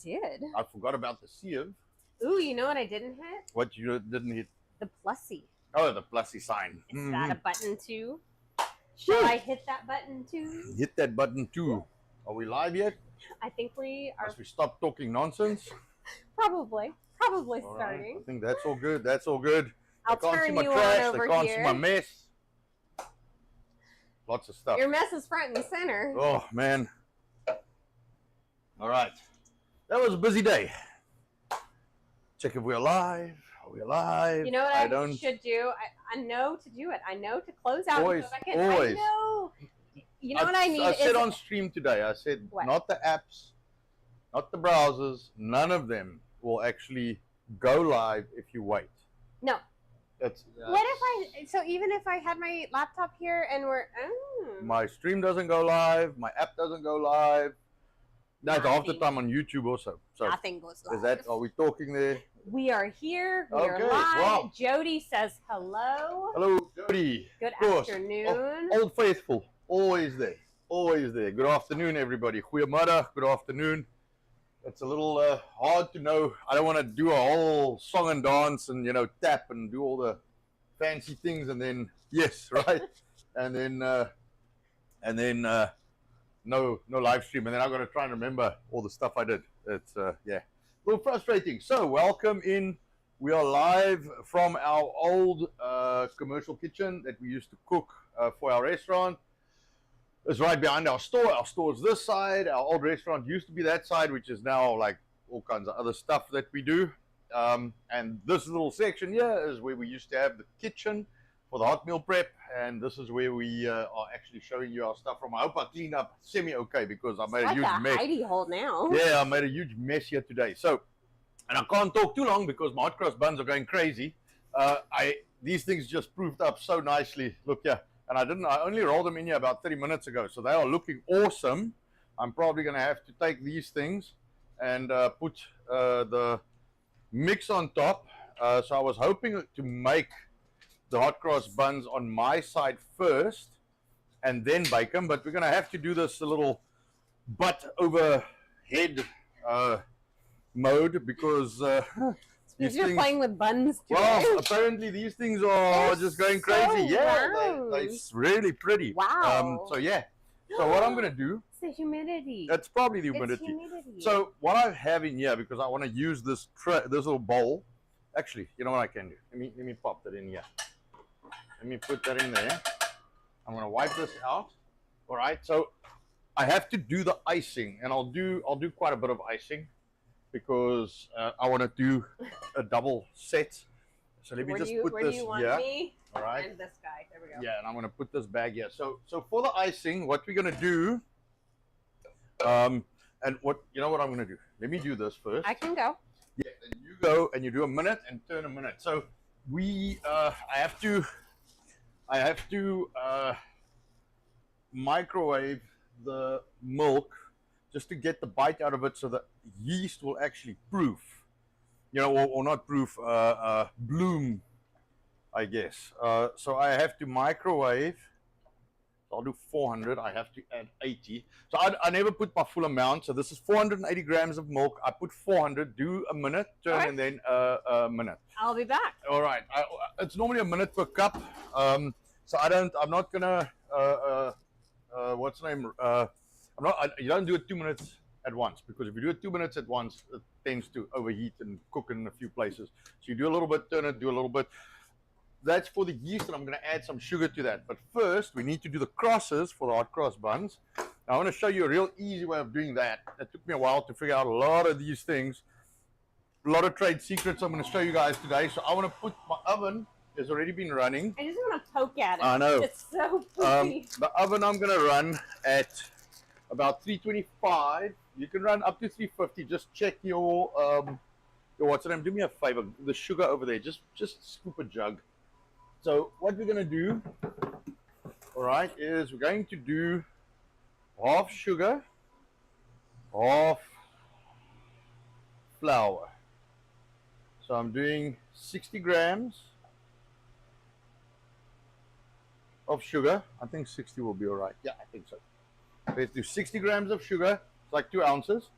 did. I forgot about the S.T.F. Ooh, you know what I didn't hit? What you didn't hit? The plussy. Oh, the plussy sign. Is that a button too? Shall I hit that button too? Hit that button too. Are we live yet? I think we are. As we stop talking nonsense. Probably All starting. Right. I think that's all good. That's all good. I'll they can't turn see my you trash. on over they can't here. see my mess. Lots of stuff. Your mess is front and center. Oh man. All right. That was a busy day. Check if we're alive. Are we alive? You know what I should do? I know to do it. I know to close out. Always. I know. You know what I need? I said on stream today, I said what? Not the apps, not the browsers, none of them will actually go live if you wait. No. That's what if so even if I had my laptop here and we're my stream doesn't go live, my app doesn't go live. That's half the time on YouTube also. So nothing goes live. Is that, are we talking there? We are here. We are live. Wow. Jody says hello. Hello, Jody. Good afternoon. Old faithful. Always there. Always there. Good afternoon, everybody. Goeiemiddag. Good afternoon. It's a little hard to know. I don't want to do a whole song and dance and, tap and do all the fancy things and then, yes, right? and then no live stream. And then I've got to try and remember all the stuff I did. It's, yeah, a little frustrating. So welcome in. We are live from our old commercial kitchen that we used to cook for our restaurant. It's right behind our store. Our store is this side. Our old restaurant used to be that side, which is now like all kinds of other stuff that we do. And this little section here is where we used to have the kitchen for the hot meal prep. And this is where we are actually showing you our stuff from. I hope I cleaned up semi-okay because I made a huge mess. Hidey hole now. Yeah, I made a huge mess here today. So, and I can't talk too long because my hot cross buns are going crazy. These things just proved up so nicely. Look here. And I only rolled them in here about 30 minutes ago. So they are looking awesome. I'm probably going to have to take these things and put the mix on top. So I was hoping to make the hot cross buns on my side first and then bake them. But we're going to have to do this a little butt over head mode because... You're playing with buns today. Well, apparently these things are just going crazy. Yeah, they're really pretty. Wow. So yeah. So what I'm going to do... It's the humidity. That's probably the humidity. So what I have in here, because I want to use this little bowl. Actually, you know what I can do? Let me pop that in here. Let me put that in there. I'm going to wipe this out. All right. So I have to do the icing, and I'll do quite a bit of icing. Because I want to do a double set. So let me just put this here. Me? All right. And this guy. There we go. Yeah, and I'm going to put this bag here. So for the icing, what we're going to do, and what I'm going to do? Let me do this first. I can go. Yeah, then you go and you do a minute and turn a minute. So I have to microwave the milk just to get the bite out of it so the yeast will actually proof, or not proof, bloom, I guess. So I have to microwave. So I'll do 400. I have to add 80. So I never put my full amount. So this is 480 grams of milk. I put 400, do a minute, turn, right. And then a minute. I'll be back. All right. It's normally a minute per cup. So I'm not going to, what's the name? You don't do it 2 minutes at once, because if you do it 2 minutes at once, it tends to overheat and cook in a few places. So you do a little bit, turn it, do a little bit. That's for the yeast, and I'm going to add some sugar to that. But first, we need to do the crosses for the hot cross buns. Now, I want to show you a real easy way of doing that. It took me a while to figure out a lot of these things. A lot of trade secrets I'm going to show you guys today. So I want to put my oven. Has already been running. I just want to poke at it. I know. It's so pretty. The oven I'm going to run at about 325. You can run up to 350. Just check your what's the name? Do me a favor. The sugar over there. Just scoop a jug. So what we're gonna do, all right, is we're going to do half sugar, half flour. So I'm doing 60 grams of sugar. I think 60 will be all right. Yeah, I think so. Let's do 60 grams of sugar. It's like 2 ounces.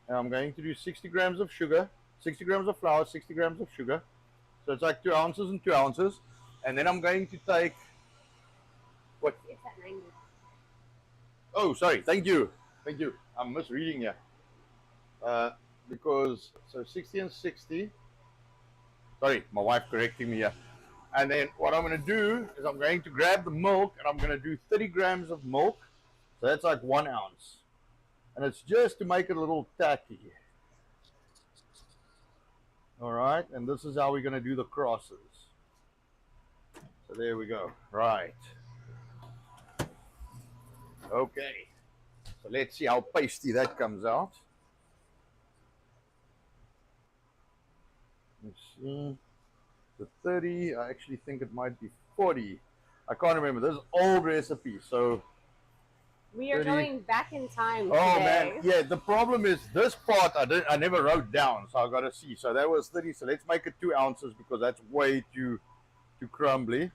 And I'm going to do 60 grams of sugar, 60 grams of flour, 60 grams of sugar. So it's like 2 ounces and 2 ounces. And then I'm going to take what? It's at 90. Oh, sorry. Thank you. Thank you. I'm misreading here. Because, so 60 and 60. Sorry, my wife correcting me here. And then what I'm going to do is I'm going to grab the milk and I'm going to do 30 grams of milk. So that's like 1 ounce. And it's just to make it a little tacky. All right. And this is how we're going to do the crosses. So there we go. Right. Okay. So let's see how pasty that comes out. Let's see. The 30, I actually think it might be 40. I can't remember. This is old recipe, so We are 30. going back in time Oh today. man, yeah. The problem is this part I never wrote down, so I got to see. So that was 30. So let's make it 2 ounces because that's way too crumbly.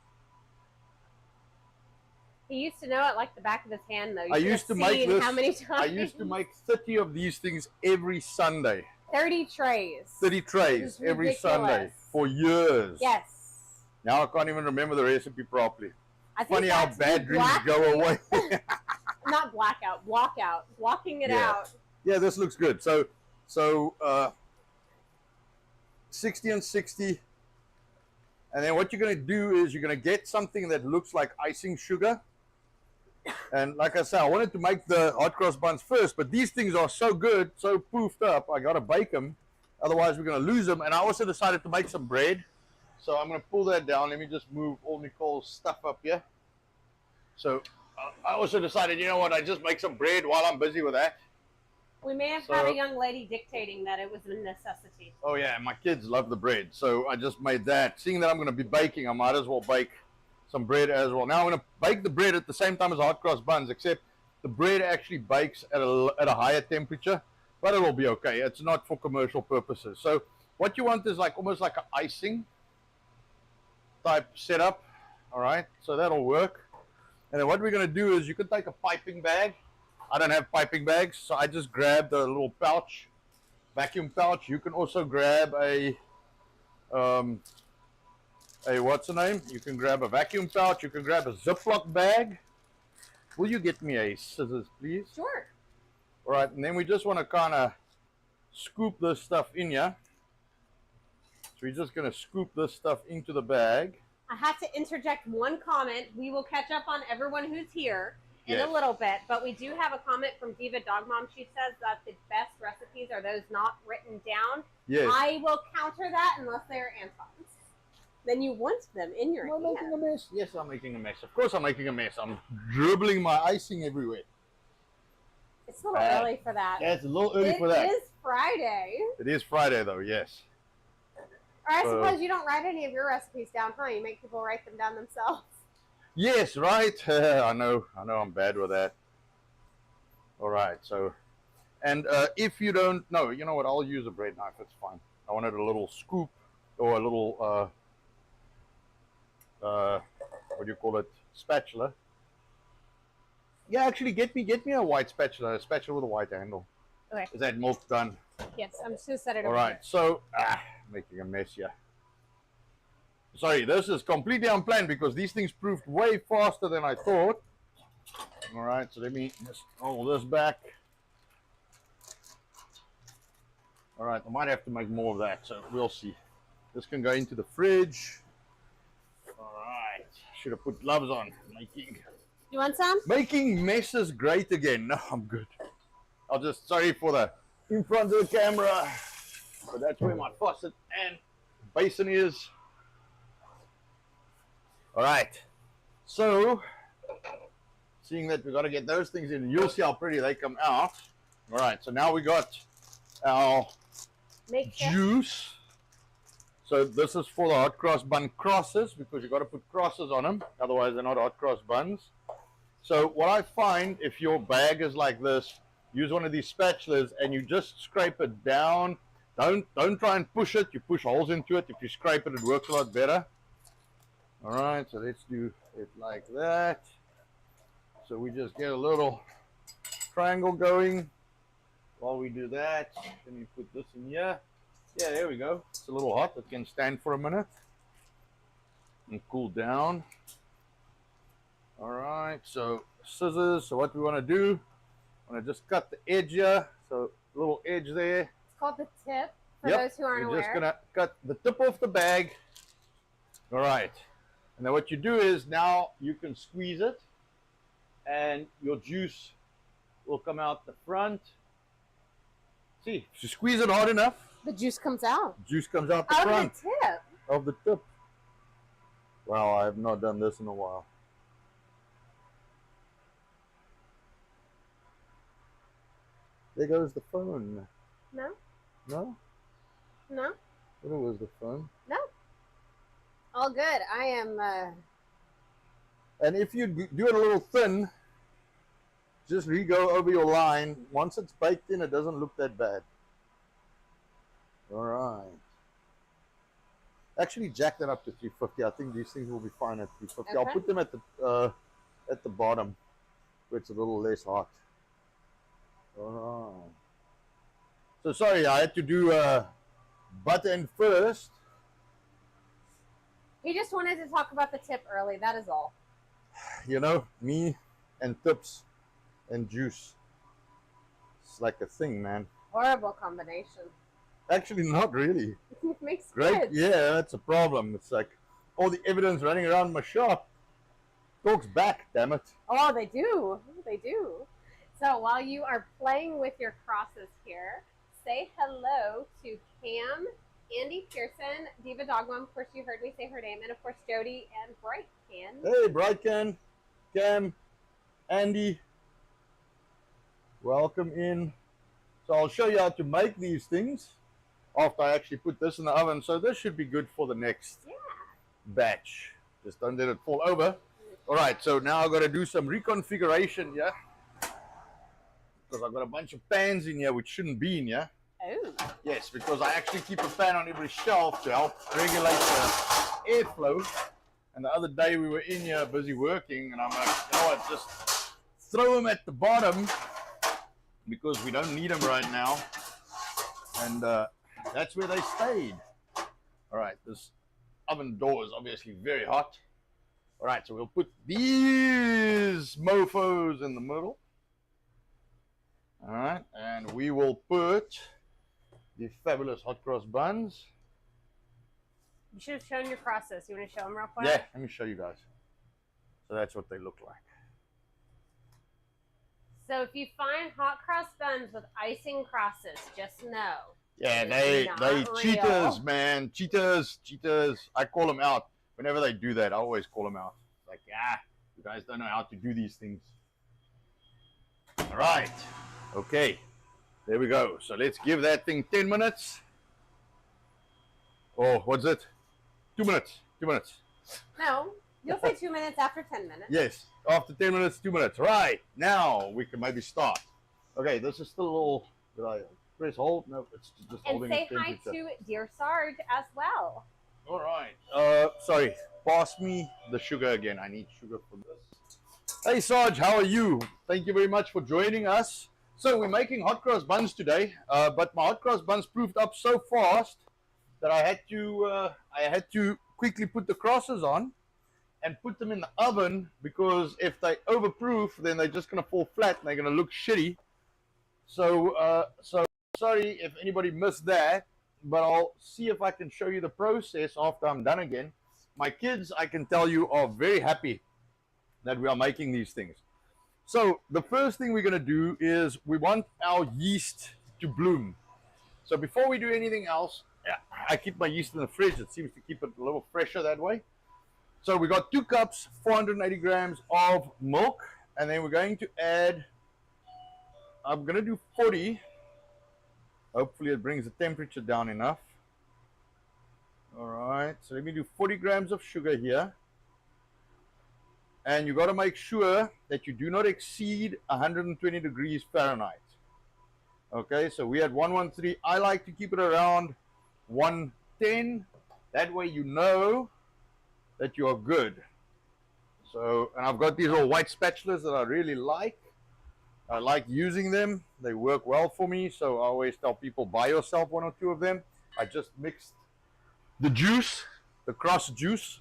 He used to know it like the back of his hand, though. You I should used have to make seen this. how many times. I used to make 30 of these things every Sunday. 30 trays. 30 trays every Sunday for years. Yes. Now I can't even remember the recipe properly. I think Funny how that's bad the dreams go away. Not blackout, blockout. Blocking it out. Yeah, this looks good. So 60 and 60. And then what you're going to do is you're going to get something that looks like icing sugar. And like I said, I wanted to make the hot cross buns first, but these things are so good, so poofed up, I got to bake them. Otherwise, we're going to lose them. And I also decided to make some bread. So I'm going to pull that down. Let me just move all Nicole's stuff up here. So I also decided, you know what, I just make some bread while I'm busy with that. We may have had a young lady dictating that it was a necessity. Oh yeah, my kids love the bread, so I just made that. Seeing that I'm going to be baking, I might as well bake some bread as well. Now I'm going to bake the bread at the same time as hot cross buns, except the bread actually bakes at a higher temperature, but it will be okay. It's not for commercial purposes. So what you want is like almost like an icing type setup. All right, so that'll work. And then what we're going to do is you can take a piping bag. I don't have piping bags, so I just grabbed a little pouch, vacuum pouch. You can also grab a what's the name? You can grab a vacuum pouch. You can grab a Ziploc bag. Will you get me a scissors, please? Sure. All right, and then we just want to kind of scoop this stuff in here. So we're just going to scoop this stuff into the bag. I have to interject one comment. We will catch up on everyone who's here in Yes. a little bit, but we do have a comment from Diva Dog Mom. She says that the best recipes are those not written down. Yes. I will counter that unless they're Anton's. Then you want them in your Am I making a hand. mess? Yes, I'm making a mess. Of course I'm making a mess. I'm dribbling my icing everywhere. It's a little early for that. Yeah, it's a little early for that. It is Friday. It is Friday though, yes. Or I suppose you don't write any of your recipes down, huh? You make people write them down themselves. Yes, right. I know I'm bad with that. All right, so, and if you don't know, you know what, I'll use a bread knife, it's fine. I wanted a little scoop or a little, what do you call it, spatula. Yeah, actually, get me a white spatula, a spatula with a white handle. Okay. Is that milk done? Yes, I'm just going to set it All over right, here. so, making a mess here. Sorry, this is completely unplanned because these things proved way faster than I thought. All right, so let me just hold this back. All right, I might have to make more of that, so we'll see. This can go into the fridge. All right, should have put gloves on. You want some? Making messes great again. No, I'm good. I'll just, sorry for the in front of the camera, but that's where my faucet and basin is. All right, so seeing that we got to get those things in, you'll see how pretty they come out. All right, so now we got our juice. So this is for the hot cross bun crosses because you got to put crosses on them, otherwise they're not hot cross buns. So what I find, if your bag is like this, use one of these spatulas and you just scrape it down. Don't try and push it. You push holes into it. If you scrape it, it works a lot better. All right, so let's do it like that. So we just get a little triangle going. while we do that, let me put this in here. Yeah, there we go. It's a little hot. It can stand for a minute and cool down. All right, so scissors. So what we want to do, I want to just cut the edge here. So little edge there. It's called the tip, for Yep, those who aren't you're aware. just gonna cut the tip off the bag. All right, and then what you do is now you can squeeze it, and your juice will come out the front. See, if you squeeze it hard enough, The juice comes out. juice comes out the Out front of the tip. of the tip. Wow, I have not done this in a while. There goes the phone. No? No? No? Where was the phone? No. All good. I am, And if you do it a little thin, just re-go over your line. Once it's baked in, it doesn't look that bad. All right. Actually, jack that up to 350. I think these things will be fine at 350. Okay. I'll put them at the bottom, where it's a little less hot. All right. So sorry, I had to do butter in first. he just wanted to talk about the tip early. That is all. You know, me and tips and juice. It's like a thing, man. Horrible combination. Actually, not really. It makes Great. sense. Yeah, that's a problem. It's like all the evidence running around my shop talks back, damn it. Oh, they do. They do. So while you are playing with your crosses here, say hello to Cam, Andy Pearson, Diva Dogmom. Of course, you heard me say her name, and of course, Jody and Bright Can. Hey, Bright Can, Cam, Andy. Welcome in. So I'll show you how to make these things after I actually put this in the oven. So this should be good for the next batch. Just don't let it fall over. All right, so now I've got to do some reconfiguration here. Because I've got a bunch of pans in here which shouldn't be in here. Oh. Yes, because I actually keep a fan on every shelf to help regulate the airflow. And the other day we were in here busy working, and I'm like, you know what, just throw them at the bottom because we don't need them right now. And that's where they stayed. All right, this oven door is obviously very hot. All right, so we'll put these mofos in the middle. All right, and we will put the fabulous hot cross buns. You should have shown your crosses. You want to show them real quick? Yeah, let me show you guys. So that's what they look like. So if you find hot cross buns with icing crosses, just know. Yeah, it's they not cheaters, real. man. Cheaters. I call them out. Whenever they do that, I always call them out. Like, you guys don't know how to do these things. All right. Okay. There we go. So let's give that thing 10 minutes. Oh, what's it? 2 minutes. 2 minutes. No, you'll say 2 minutes after 10 minutes. Yes. After 10 minutes, 2 minutes. Right. Now we can maybe start. Okay, this is still a little... Did I press hold? No, it's just And holding say its hi temperature. to Dear Sarge as well. All right. Sorry. Pass me the sugar again. I need sugar for this. Hey, Sarge, how are you? Thank you very much for joining us. So we're making hot cross buns today, but my hot cross buns proved up so fast that I had to quickly put the crosses on and put them in the oven, because if they overproof, then they're just going to fall flat and they're going to look shitty. So sorry if anybody missed that, but I'll see if I can show you the process after I'm done again. My kids, I can tell you, are very happy that we are making these things. So the first thing we're going to do is we want our yeast to bloom. So before we do anything else, I keep my yeast in the fridge. It seems to keep it a little fresher that way. So we got 2 cups, 480 grams of milk, and then we're going to add, I'm going to do 40. Hopefully it brings the temperature down enough. All right, so let me do 40 grams of sugar here. And you got to make sure that you do not exceed 120 degrees Fahrenheit. Okay, so we had 113. I like to keep it around 110. That way you know that you are good. So, and I've got these little white spatulas that I really like. I like using them. They work well for me, so I always tell people buy yourself 1 or 2 of them. I just mixed the juice, the cross juice.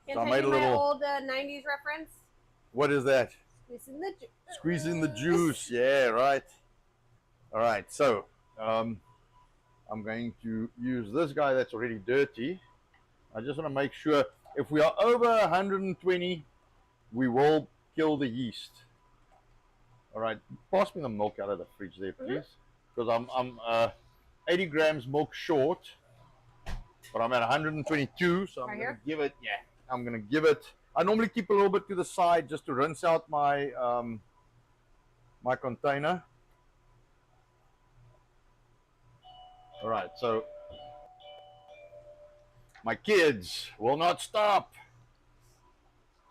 Can't So I I made do a my little. old 90s reference? What is that? Squeezing the juice. Squeezing the juice. Yeah, right. All right, so I'm going to use this guy that's already dirty. I just want to make sure if we are over 120, we will kill the yeast. All right, pass me the milk out of the fridge there, please, because I'm 80 grams milk short, but I'm at 122, so I'm gonna give it. Yeah, I'm gonna give it. I normally keep a little bit to the side just to rinse out my my container. All right, so my kids will not stop.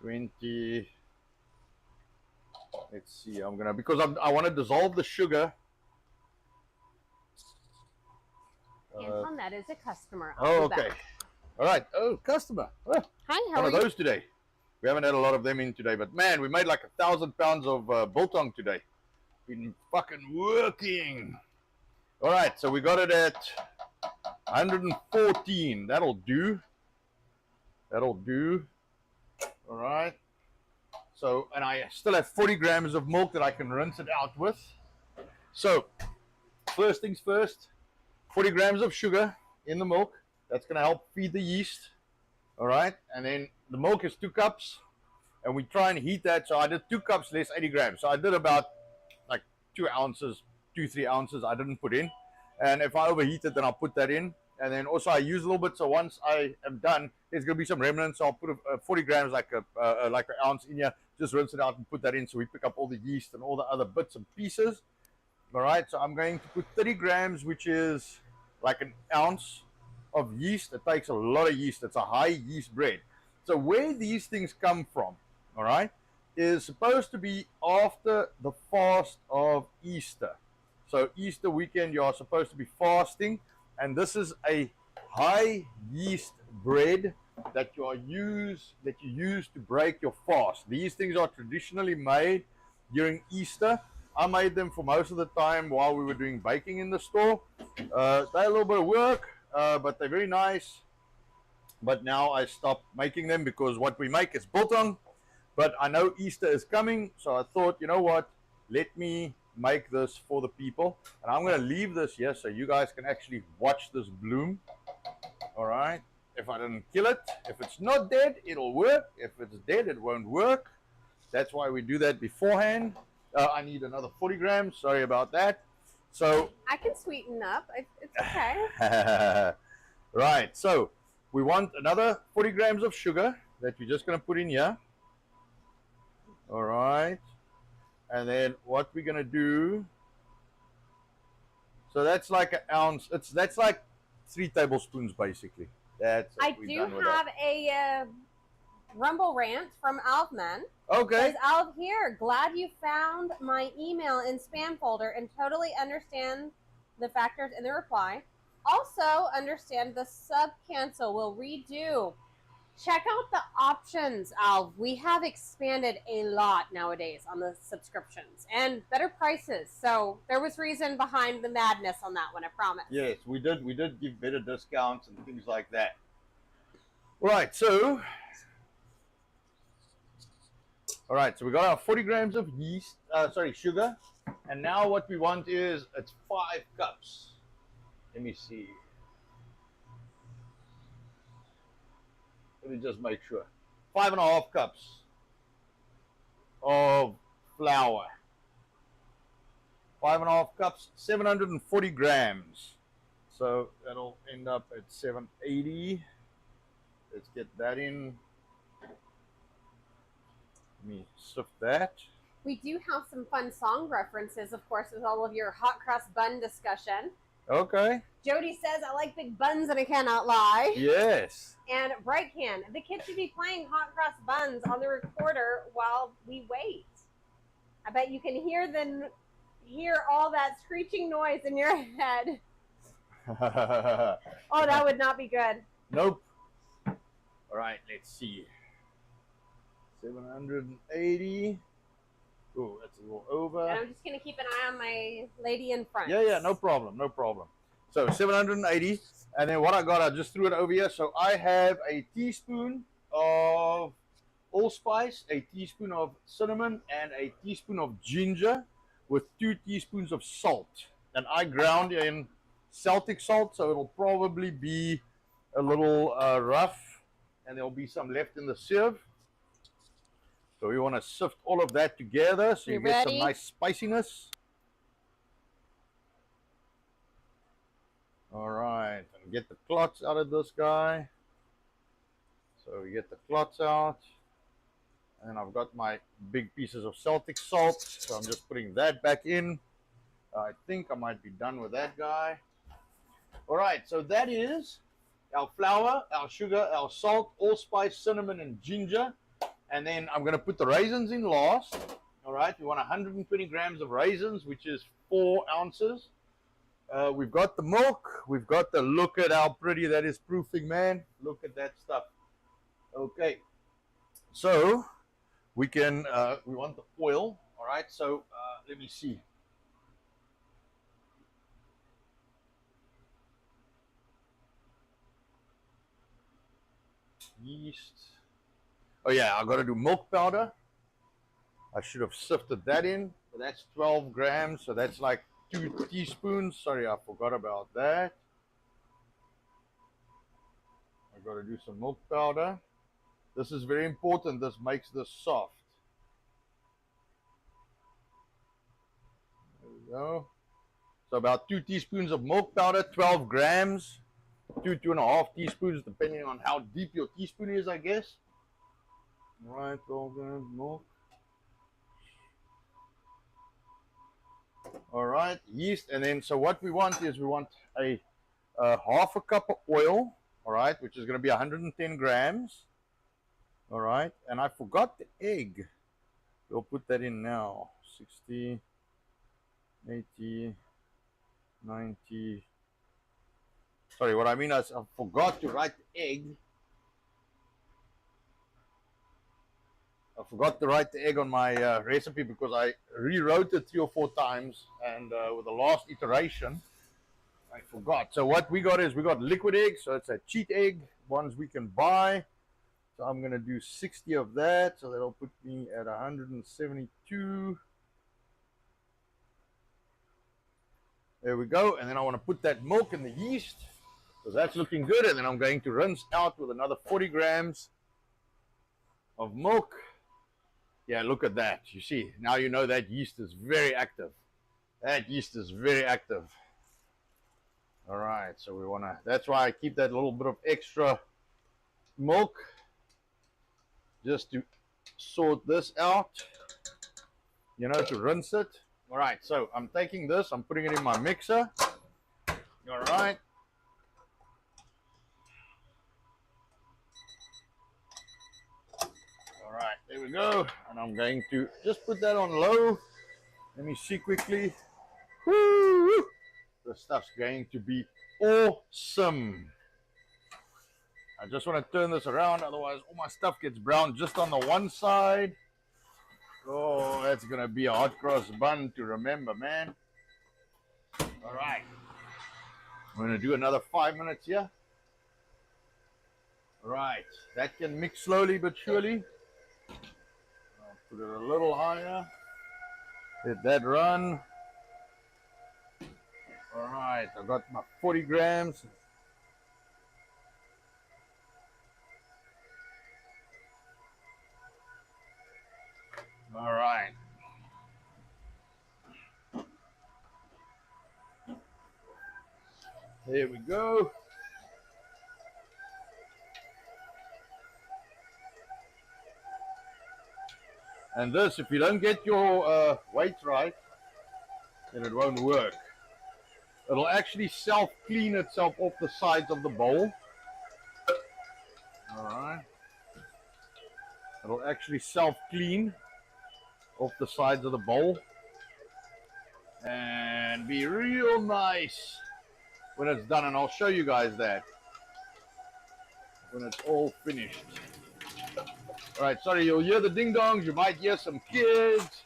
20. Let's see. I'm gonna because I want to dissolve the sugar. Anton, that is a customer. Oh, okay. All right. Oh, customer. Oh, Hi, how one are of you? those today. We haven't had a lot of them in today, but man, we made like 1,000 pounds of biltong today. Been fucking working. All right, so we got it at 114. That'll do. That'll do. All right. So, and I still have 40 grams of milk that I can rinse it out with. So, first things first, 40 grams of sugar in the milk. That's going to help feed the yeast. All right. And then the milk is 2 cups. And we try and heat that. So I did 2 cups less 80 grams. So I did about like 2 ounces, 2-3 ounces I didn't put in. And if I overheat it, then I'll put that in. And then also I use a little bit. So once I am done, there's going to be some remnants. So I'll put 40 grams, like an ounce in here. Just rinse it out and put that in. So we pick up all the yeast and all the other bits and pieces. All right. So I'm going to put 30 grams, which is like an ounce of yeast. It takes a lot of yeast. It's a high yeast bread. So where these things come from, all right, is supposed to be after the fast of Easter. So Easter weekend, you are supposed to be fasting, and this is a high yeast bread that you use to break your fast. These things are traditionally made during Easter. I made them for most of the time while we were doing baking in the store. They're a little bit of work, but they're very nice. But now I stopped making them because what we make is biltong. But I know Easter is coming, so I thought, you know what, let me make this for the people. And I'm going to leave this here so you guys can actually watch this bloom. All right. If I didn't kill it, if it's not dead, it'll work. If it's dead, it won't work. That's why we do that beforehand. I need another 40 grams. Sorry about that. So I can sweeten up. It's okay. right. So we want another 40 grams of sugar that we're just going to put in here. All right. And then what we're going to do, so that's like an ounce. That's like 3 tablespoons basically. That's it. I do have a Rumble rant from Alvman. Okay. Says, Alv here, glad you found my email in spam folder and totally understand the factors in the reply. Also understand the sub cancel will redo. Check out the options, Alv. We have expanded a lot nowadays on the subscriptions and better prices. So there was reason behind the madness on that one, I promise. Yes, we did. We did give better discounts and things like that. Right. So, all right. So we got our 40 grams of yeast. Sugar. And now what we want is it's 5 cups. Let me see. Let me just make sure. 5.5 cups of flour. 5.5 cups, 740 grams. So that'll end up at 780. Let's get that in. Let me sift that. We do have some fun song references, of course, with all of your hot cross bun discussion. Okay. Jody says, I like big buns and I cannot lie. Yes. And Bright Can, the kids should be playing hot cross buns on the recorder while we wait. I bet you can hear all that screeching noise in your head. Oh, that would not be good. Nope. All right, let's see. 780. Ooh, that's a little over. And I'm just going to keep an eye on my lady in front. Yeah, no problem, no problem. So 780, and then what I got, I just threw it over here. So I have a teaspoon of allspice, a teaspoon of cinnamon, and a teaspoon of ginger with 2 teaspoons of salt. And I ground in Celtic salt, so it'll probably be a little rough, and there'll be some left in the sieve. So we want to sift all of that together so you get some nice spiciness. All right, and get the clots out of this guy. So we get the clots out. And I've got my big pieces of Celtic salt, so I'm just putting that back in. I think I might be done with that guy. All right, so that is our flour, our sugar, our salt, allspice, cinnamon, and ginger. And then I'm going to put the raisins in last. All right, we want 120 grams of raisins, which is 4 ounces. We've got the milk. We've got the, look at how pretty that is proofing, man. Look at that stuff. Okay, so we can, we want the oil. All right, so let me see. Yeast. Oh yeah, I got to do milk powder. I should have sifted that in, but that's 12 grams, so that's like 2 teaspoons. Sorry, I forgot about that. I got to do some milk powder. This is very important. This makes this soft. There we go. So about 2 teaspoons of milk powder, 12 grams. 2.5 teaspoons, depending on how deep your teaspoon is, I guess. All right, 12 grams milk. All right, yeast, and then so what we want is we want a half a cup of oil, all right, which is going to be 110 grams. All right, and I forgot the egg. We'll put that in now. 60, 80, 90. Sorry, what I mean is I forgot to write the egg. I forgot to write the egg on my recipe because I rewrote it 3 or 4 times, and with the last iteration, I forgot. So what we got is we got liquid egg, so it's a cheat egg, ones we can buy. So I'm going to do 60 of that, so that'll put me at 172. There we go, and then I want to put that milk in the yeast, so that's looking good, and then I'm going to rinse out with another 40 grams of milk. Yeah, look at that. You see, now you know that yeast is very active. That yeast is very active. All right, so we want to, that's why I keep that little bit of extra milk just to sort this out, you know, to rinse it. All right, so I'm taking this, I'm putting it in my mixer. All right. All right, there we go. And I'm going to just put that on low. Let me see quickly. Woo! The stuff's going to be awesome. I just want to turn this around, otherwise all my stuff gets brown just on the one side. Oh, that's going to be a hot cross bun to remember, man. All right. I'm going to do another 5 minutes here. All right. That can mix slowly but surely. I'll put it a little higher. Let that run. All right. I got my 40 grams. All right. There we go. And this, if you don't get your weight right, then it won't work. It'll actually self-clean itself off the sides of the bowl. All right. It'll actually self-clean off the sides of the bowl and be real nice when it's done, and I'll show you guys that when it's all finished. All right, sorry, you'll hear the ding-dongs, you might hear some kids,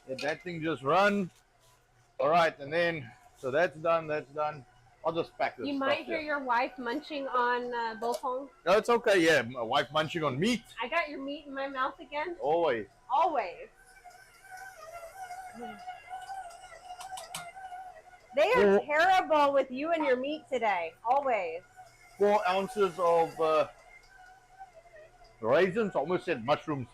Let that thing just run. All right, and then, so that's done, that's done. I'll just pack this You stuff might hear here. your wife munching on biltong. No, it's okay, yeah. My wife munching on meat. I got your meat in my mouth again. Always. Always. They are terrible with you and your meat today. Always. 4 ounces of raisins. I almost said mushrooms.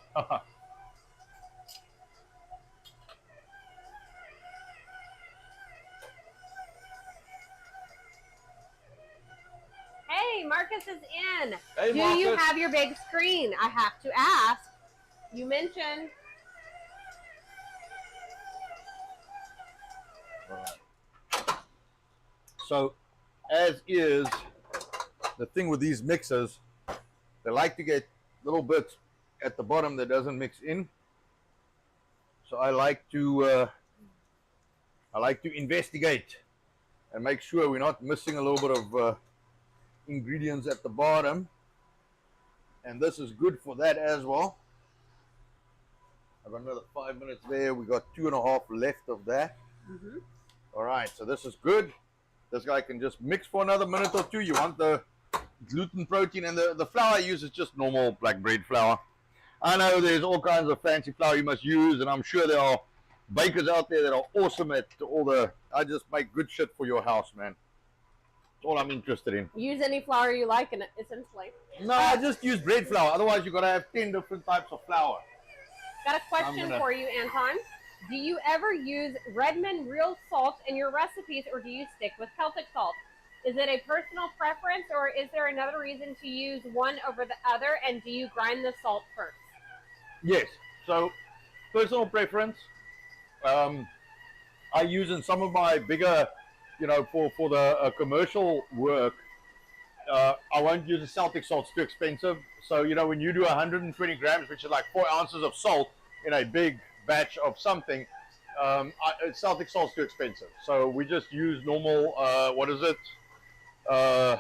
Hey, Marcus is in. Hey, Do Marcus. you have your big screen? I have to ask. You mentioned. So, as is the thing with these mixers, they like to get little bits at the bottom that doesn't mix in. So I like to investigate and make sure we're not missing a little bit of ingredients at the bottom. And this is good for that as well. I've got another 5 minutes there. We got 2.5 left of that. Mm-hmm. All right, so this is good. This guy can just mix for another minute or two. You want the gluten, protein, and the flour I use is just normal black bread flour. I know there's all kinds of fancy flour you must use, and I'm sure there are bakers out there that are awesome at all the. I just make good shit for your house, man. That's all I'm interested in. Use any flour you like, and essentially. No, I just use bread flour. Otherwise, you got to have 10 different types of flour. Got a question for you, Anton. Do you ever use Redmond real salt in your recipes, or do you stick with Celtic salt? Is it a personal preference, or is there another reason to use one over the other, and do you grind the salt first? Yes. So, personal preference. I use in some of my bigger, for the commercial work, I won't use the Celtic salt. It's too expensive. So, when you do 120 grams, which is like 4 ounces of salt in a big batch of something, Celtic salt's too expensive. So we just use normal, the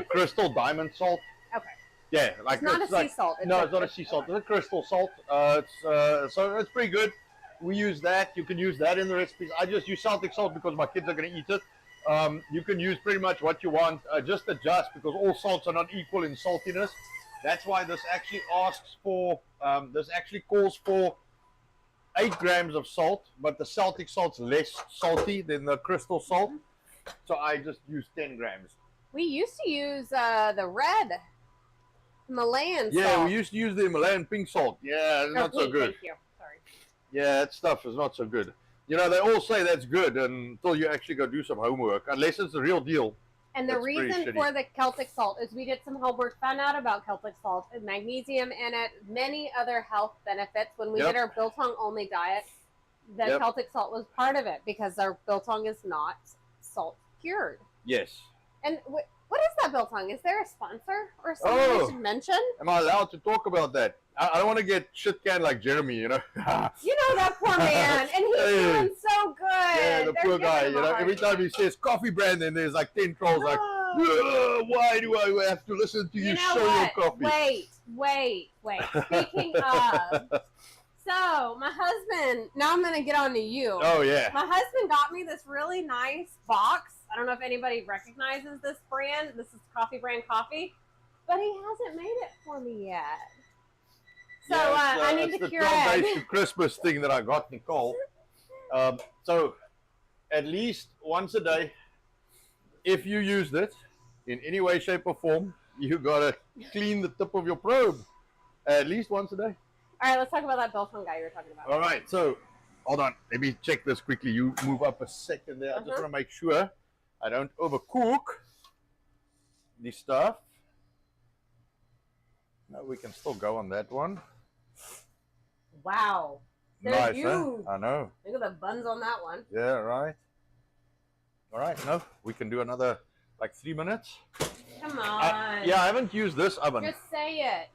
crystal diamond salt. Okay. Yeah, like it's not a sea salt. No, it's not a sea salt. It's a crystal salt. So it's pretty good. We use that. You can use that in the recipes. I just use Celtic salt because my kids are going to eat it. You can use pretty much what you want. Just adjust because all salts are not equal in saltiness. That's why this actually calls for 8 grams of salt, but the Celtic salt's less salty than the crystal salt. So I just use 10 grams. We used to use the red Himalayan salt. Yeah, we used to use the Himalayan pink salt. Yeah, it's not so good. Thank you. Sorry. Yeah, that stuff is not so good. They all say that's good until you actually go do some homework, unless it's the real deal. And the reason for the Celtic salt is we did some homework, found out about Celtic salt, and magnesium in it, many other health benefits. When we did our biltong only diet, the Celtic salt was part of it because our biltong is not salt cured. Yes. And what is that biltong? Is there a sponsor or something we should mention? Am I allowed to talk about that? I don't want to get shit canned like Jeremy, You know that poor man, and he's doing so good. Yeah, the poor guy. Every time he says coffee brand, and there's like 10 trolls like, why do I have to listen to you show your coffee? Wait. Speaking of, so my husband. Now I'm gonna get on to you. Oh yeah. My husband got me this really nice box. I don't know if anybody recognizes this brand. This is Coffee Brand Coffee, but he hasn't made it for me yet. So I need to cure it. It's the Christmas thing that I got Nicole. So at least once a day, if you used it in any way, shape, or form, you gotta clean the tip of your probe at least once a day. All right, let's talk about that biltong guy you were talking about. All right, so hold on. Let me check this quickly. You move up a second there. I just want to make sure I don't overcook the stuff. No, we can still go on that one. Wow. Nice, huge. Huh? I know. Look at the buns on that one. Yeah, right. All right, no, we can do another like 3 minutes. Come on. I haven't used this oven. Just say it.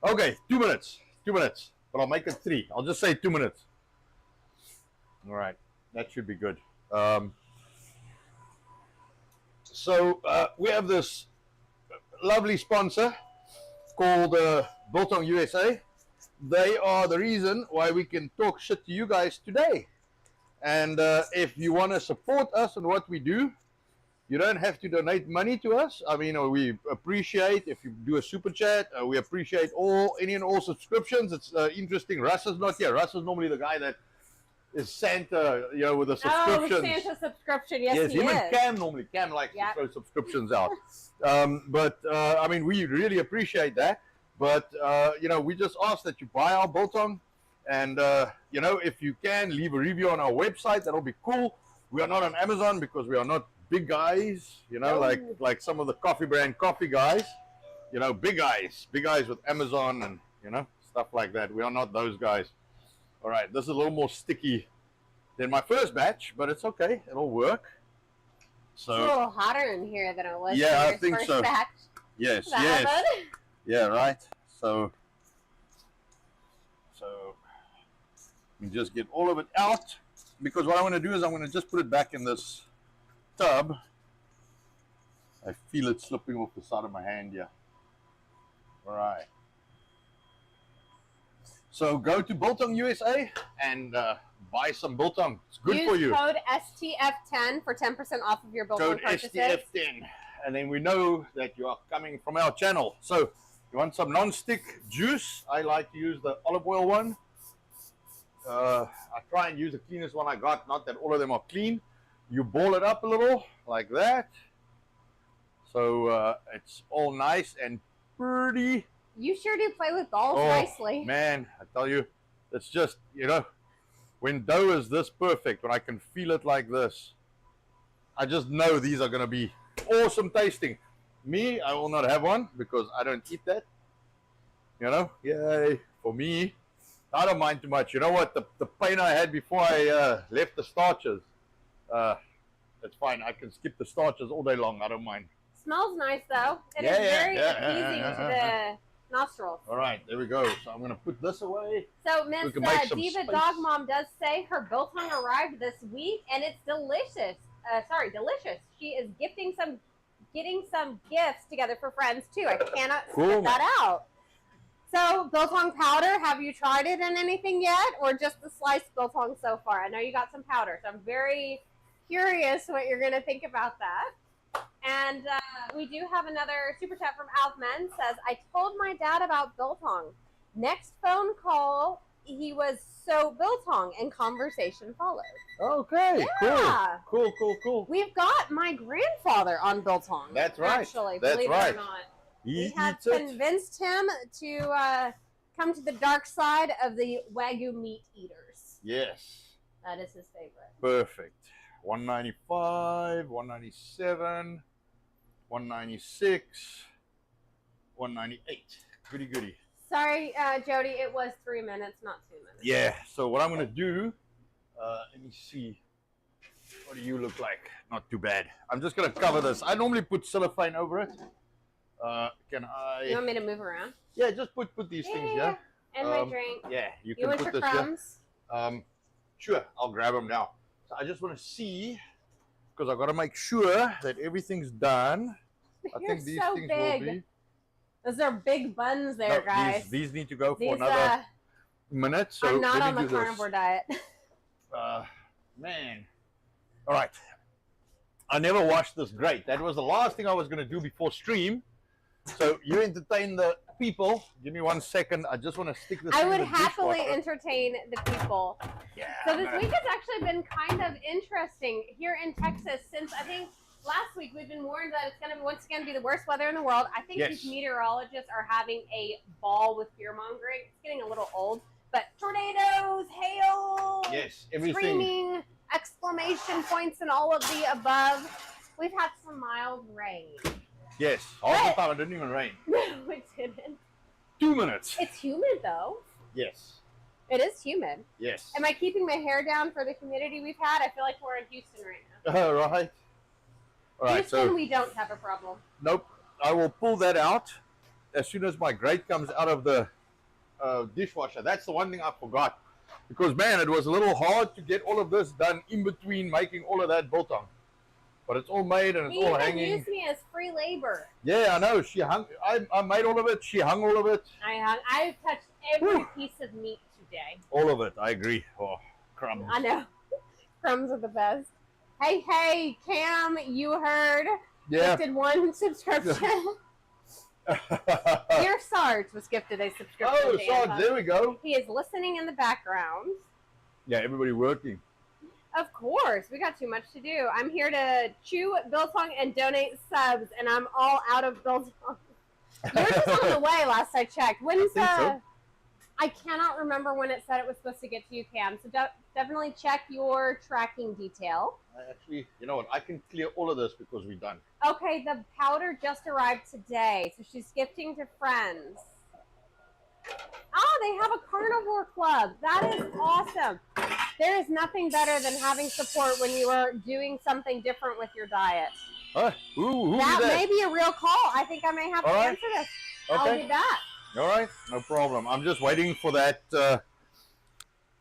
Okay, 2 minutes. 2 minutes. But I'll make it 3. I'll just say 2 minutes. All right, that should be good. So we have this lovely sponsor called Biltong USA. they are the reason why we can talk shit to you guys today. And if you want to support us and what we do, you don't have to donate money to us. I mean, we appreciate if you do a super chat. We appreciate any and all subscriptions. It's interesting. Russ is not here. Russ is normally the guy that is Santa, with the subscriptions. Oh, Santa subscription. Yes, he him is. And Cam normally. Cam likes to throw subscriptions out. But I mean, we really appreciate that. But we just ask that you buy our biltong, and if you can, leave a review on our website. That'll be cool. We are not on Amazon because we are not big guys, like some of the coffee brand coffee guys, big guys with Amazon and stuff like that. We are not those guys. All right, this is a little more sticky than my first batch, but it's okay. It'll work. So it's a little hotter in here than it was. Yeah, in I think first so. Batch. Yes, Is that yes. good? Yeah, right. So we just get all of it out, because what I want to do is I'm going to just put it back in this tub. I feel it slipping off the side of my hand here. All right. So go to Biltong USA and buy some biltong. It's good for you. Use code S.T.F. 10 for 10% off of your biltong Code purchases. S.T.F. 10, and then we know that you are coming from our channel. So you want some non-stick juice? I like to use the olive oil one. I try and use the cleanest one I got. Not that all of them are clean. You ball it up a little like that, so it's all nice and pretty. You sure do play with balls nicely. Man, I tell you, it's just, when dough is this perfect, when I can feel it like this, I just know these are going to be awesome tasting. Me, I will not have one because I don't eat that. Yay, for me. I don't mind too much. You know what? The pain I had before I left the starches, it's fine. I can skip the starches all day long. I don't mind. Smells nice, though. It is very appeasing to the nostrils. All right, there we go. So I'm going to put this away. So Miss Diva Dog Mom does say her biltong arrived this week, and it's delicious. Delicious. She is getting some gifts together for friends, too. I cannot get that out. So, biltong powder, have you tried it in anything yet, or just the sliced biltong so far? I know you got some powder, so I'm very curious what you're going to think about that. And we do have another super chat from Alf Men. Says, I told my dad about biltong. Next phone call, he was so biltong, and conversation followed. Okay, yeah. Cool. We've got my grandfather on biltong. That's right. Actually, That's believe right. it or not. He We have convinced him to come to the dark side of the Wagyu meat eaters. Yes. That is his favorite. Perfect. 195, 197, 196, 198. Goody. Sorry, Jody, it was 3 minutes, not 2 minutes. Yeah, so what I'm going to do, let me see. What do you look like? Not too bad. I'm just going to cover this. I normally put cellophane over it. Can I? You want me to move around? Yeah, just put these things here. And my drink. Yeah, you You can want put your this crumbs? here. Sure, I'll grab them now. So I just want to see, because I've got to make sure that everything's done. I think these so things big. will be. Those are big buns there, No, guys. These need to go for another minute. So I'm not let on me the do carnivore diet. Man. All right. I never washed this grate. That was the last thing I was going to do before stream. So you entertain the people. Give me 1 second. I just want to stick this in the I would happily dishwasher. entertain the people. Yeah. So this week has actually been kind of interesting here in Texas since I think last week we've been warned that it's going to once again be the worst weather in the world. I think these meteorologists are having a ball with fear-mongering. It's getting a little old. But tornadoes, hail, everything. screaming, exclamation points, and all of the above. We've had some mild rain. Yes, half the time it didn't even rain. No, it didn't. 2 minutes. It's humid, though. Yes. It is humid. Yes. Am I keeping my hair down for the humidity we've had? I feel like we're in Houston right now. All right. All right. Houston, So we don't have a problem. nope. I will pull that out as soon as my grate comes out of the dishwasher. That's the one thing I forgot, because man, it was a little hard to get all of this done in between making all of that biltong. But it's all made and it's He all even hanging. used me as free labor. Yeah, I know. She hung. I made all of it. She hung all of it. I touched every piece of meat today. All of it, I agree. Oh, crumbs. I know. Crumbs are the best. Hey, Cam, you heard. Yeah. Gifted 1 subscription. Dear Sarge was gifted a subscription. Oh, Sarge, there we go. He is listening in the background. Yeah, everybody working. Of course, we got too much to do. I'm here to chew biltong and donate subs, and I'm all out of biltong. You were just on the way last I checked. When's so. I cannot remember when it said it was supposed to get to you, Cam. So definitely check your tracking detail. Actually, you know what? I can clear all of this because we're done. Okay, the powder just arrived today, so she's gifting to friends. Oh, they have a carnivore club. That is awesome. There is nothing better than having support when you are doing something different with your diet. Who that may be a real call. I think I may have to answer this. Okay. I'll be back. All right, no problem. I'm just waiting for that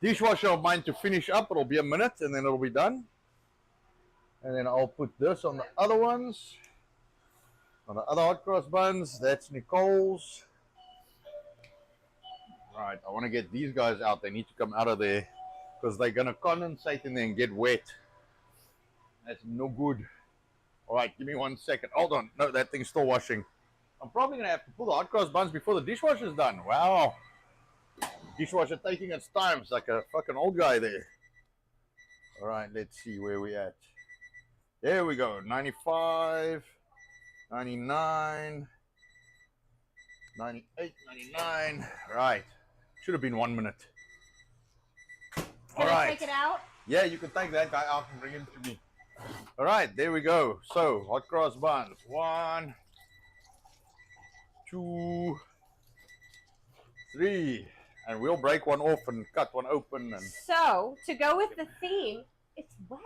dishwasher of mine to finish up. It'll be a minute, and then it'll be done. And then I'll put this on the other ones. On the other hot cross buns. That's Nicole's. All right, I want to get these guys out. They need to come out of there because they're going to condensate in there and get wet. That's no good. All right, give me 1 second. Hold on. No, that thing's still washing. I'm probably going to have to pull the hot cross buns before the dishwasher's done. Wow. Dishwasher taking its time. It's like a fucking old guy there. All right, let's see where we at. There we go. 95, 99, 98, 99. Right. Should have been 1 minute. Can I take it out? Yeah, you can take that guy out and bring him to me. All right, there we go. So, hot cross buns. 1, 2, 3. And we'll break one off and cut one open. And so, to go with the theme, it's wet.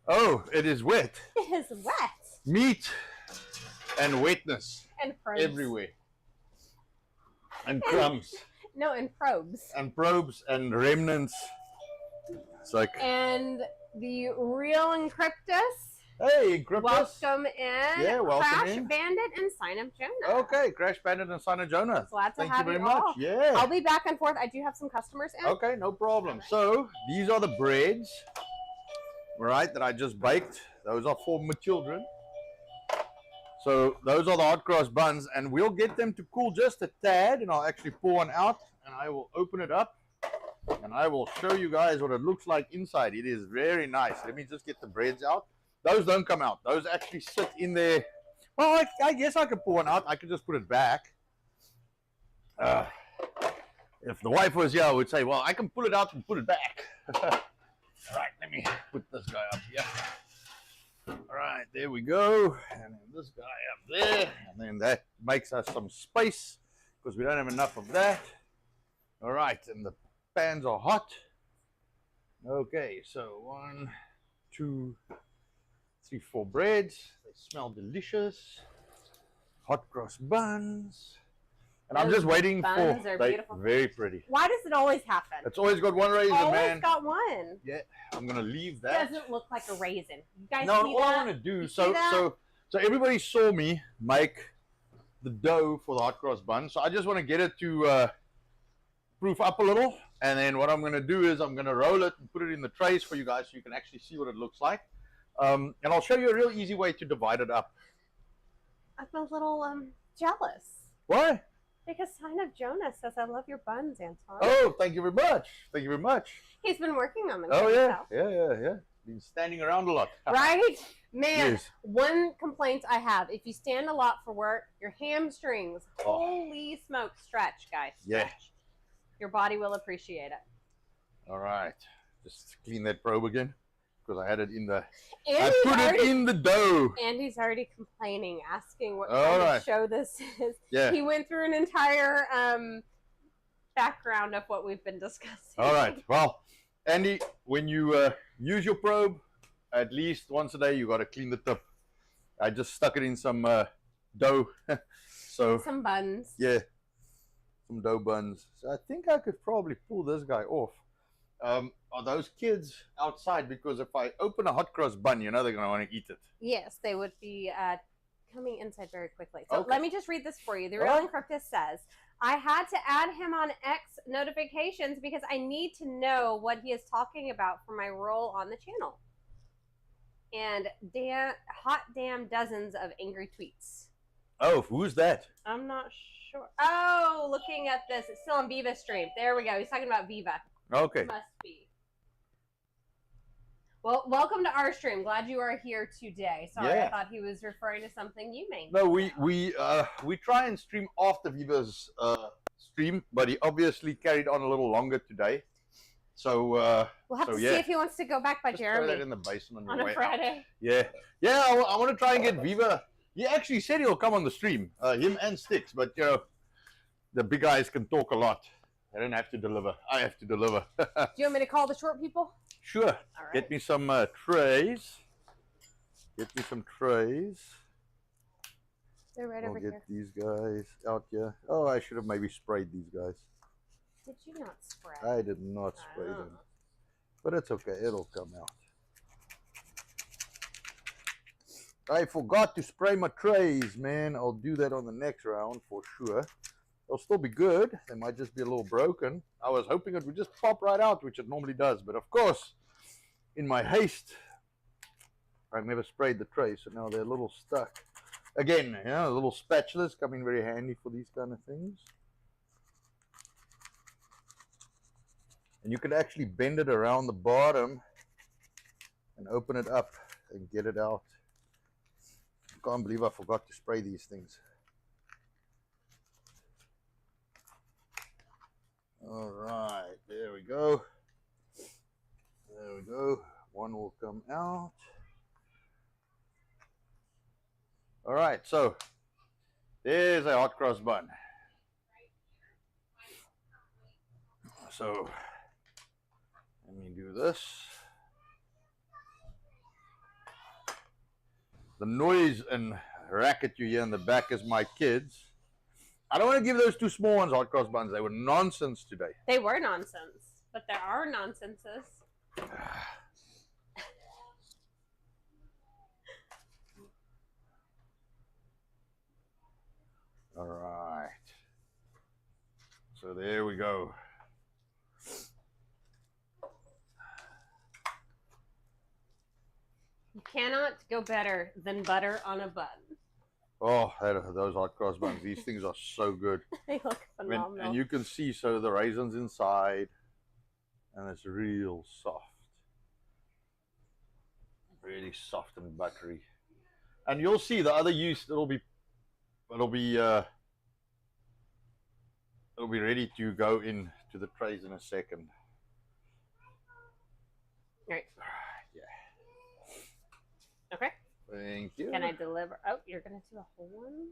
Oh, it is wet. It is wet. Meat and wetness. And probes. Everywhere. And crumbs. No, and probes. And probes and remnants. It's like. And the real Encryptus. Hey, Encryptus. Welcome in. Yeah, welcome Crash in. Bandit and Sign Up Jonah. Okay, Crash Bandit and Sign Up Jonah. Glad to Thank have you very all. much. Yeah. I'll be back and forth. I do have some customers in. Okay, no problem. So, these are the breads, right, that I just baked. Those are for my children. So, those are the hot cross buns, and we'll get them to cool just a tad, and I'll actually pour one out, and I will open it up, and I will show you guys what it looks like inside. It is very nice. Let me just get the breads out. Those don't come out. Those actually sit in there. Well, I guess I could pour one out. I could just put it back. If the wife was here, I would say, well, I can pull it out and put it back. All right, let me put this guy up here. All right, there we go. And then this guy up there. And then that makes us some space because we don't have enough of that. All right, and the pans are hot. Okay, so 1, 2, 3, 4 breads. They smell delicious. Hot cross buns. And I'm just waiting for. Buns are beautiful. Very pretty. Why does it always happen? It's always got one raisin, always man. Got one. Yeah, I'm gonna leave that. Doesn't look like a raisin. You guys No, see all that? I want to do. You So everybody saw me make the dough for the hot cross bun. So I just want to get it to proof up a little, and then what I'm gonna do is I'm gonna roll it and put it in the trays for you guys, so you can actually see what it looks like. And I'll show you a real easy way to divide it up. I'm a little jealous. Why? Because Sign Up Jonah says, I love your buns, Anton. Oh, thank you very much. Thank you very much. He's been working on them. Oh, yeah. Yeah. Been standing around a lot. Right? Man, Yes. One complaint I have, if you stand a lot for work, your hamstrings, holy smoke, stretch, guys. Yeah. Stretch. Your body will appreciate it. All right. Just clean that probe again, because I had it in the... Andy's I put it in the dough. Andy's already complaining, asking what All kind right. of show this is. Yeah. He went through an entire background of what we've been discussing. All right. Well, Andy, when you use your probe, at least once a day, you got to clean the tip. I just stuck it in some dough. So some buns. yeah, some dough buns. So I think I could probably pull this guy off. Are those kids outside? Because if I open a hot cross bun, you know they're going to want to eat it. Yes, they would be coming inside very quickly. So Okay. let me just read this for you. The Real Alright. Encryptus says, I had to add him on X notifications because I need to know what he is talking about for my role on the channel. And hot damn dozens of angry tweets. Oh, who's that? I'm not sure. Oh, looking at this. It's still on Viva's stream. There we go. He's talking about Viva. Okay. Must be. Well, welcome to our stream. Glad you are here today. Sorry, Yeah. I thought he was referring to something you may No, know. we try and stream after Viva's stream, but he obviously carried on a little longer today. So We'll have to see yeah. if he wants to go back by Just throw that Jeremy in the basin on, on your a way Friday. out. Yeah, I want to try and get Viva. He actually said he'll come on the stream, him and Sticks, but you know, the big guys can talk a lot. They don't have to deliver. I have to deliver. Do you want me to call the short people? Sure. All right. Get me some trays. Get me some trays. They're right I'll over get here. these guys out here. Oh, I should have maybe sprayed these guys. Did you not spray? I did not spray Oh. them. But it's okay. It'll come out. I forgot to spray my trays, man. I'll do that on the next round for sure. They'll still be good. They might just be a little broken. I was hoping it would just pop right out, which it normally does. But of course, in my haste, I never sprayed the trays, so now they're a little stuck. Again, you know, little spatulas come in very handy for these kind of things. And you can actually bend it around the bottom and open it up and get it out. I can't believe I forgot to spray these things. All right, there we go. There we go. One will come out. All right, so there's a hot cross bun. So let me do this. The noise and racket you hear in the back is my kids. I don't want to give those two small ones hot cross buns. They were nonsense today. They were nonsense, but there are nonsenses. All right. So there we go. You cannot go better than butter on a bun. Oh, those hot cross buns. These things are so good. They look phenomenal. And you can see, so the raisins inside, and it's real soft. Really soft and buttery. And you'll see the other yeast, it'll be ready to go into the trays in a second. Right. Yeah. Okay. Thank you. Can I deliver? Oh, you're going to do a whole one?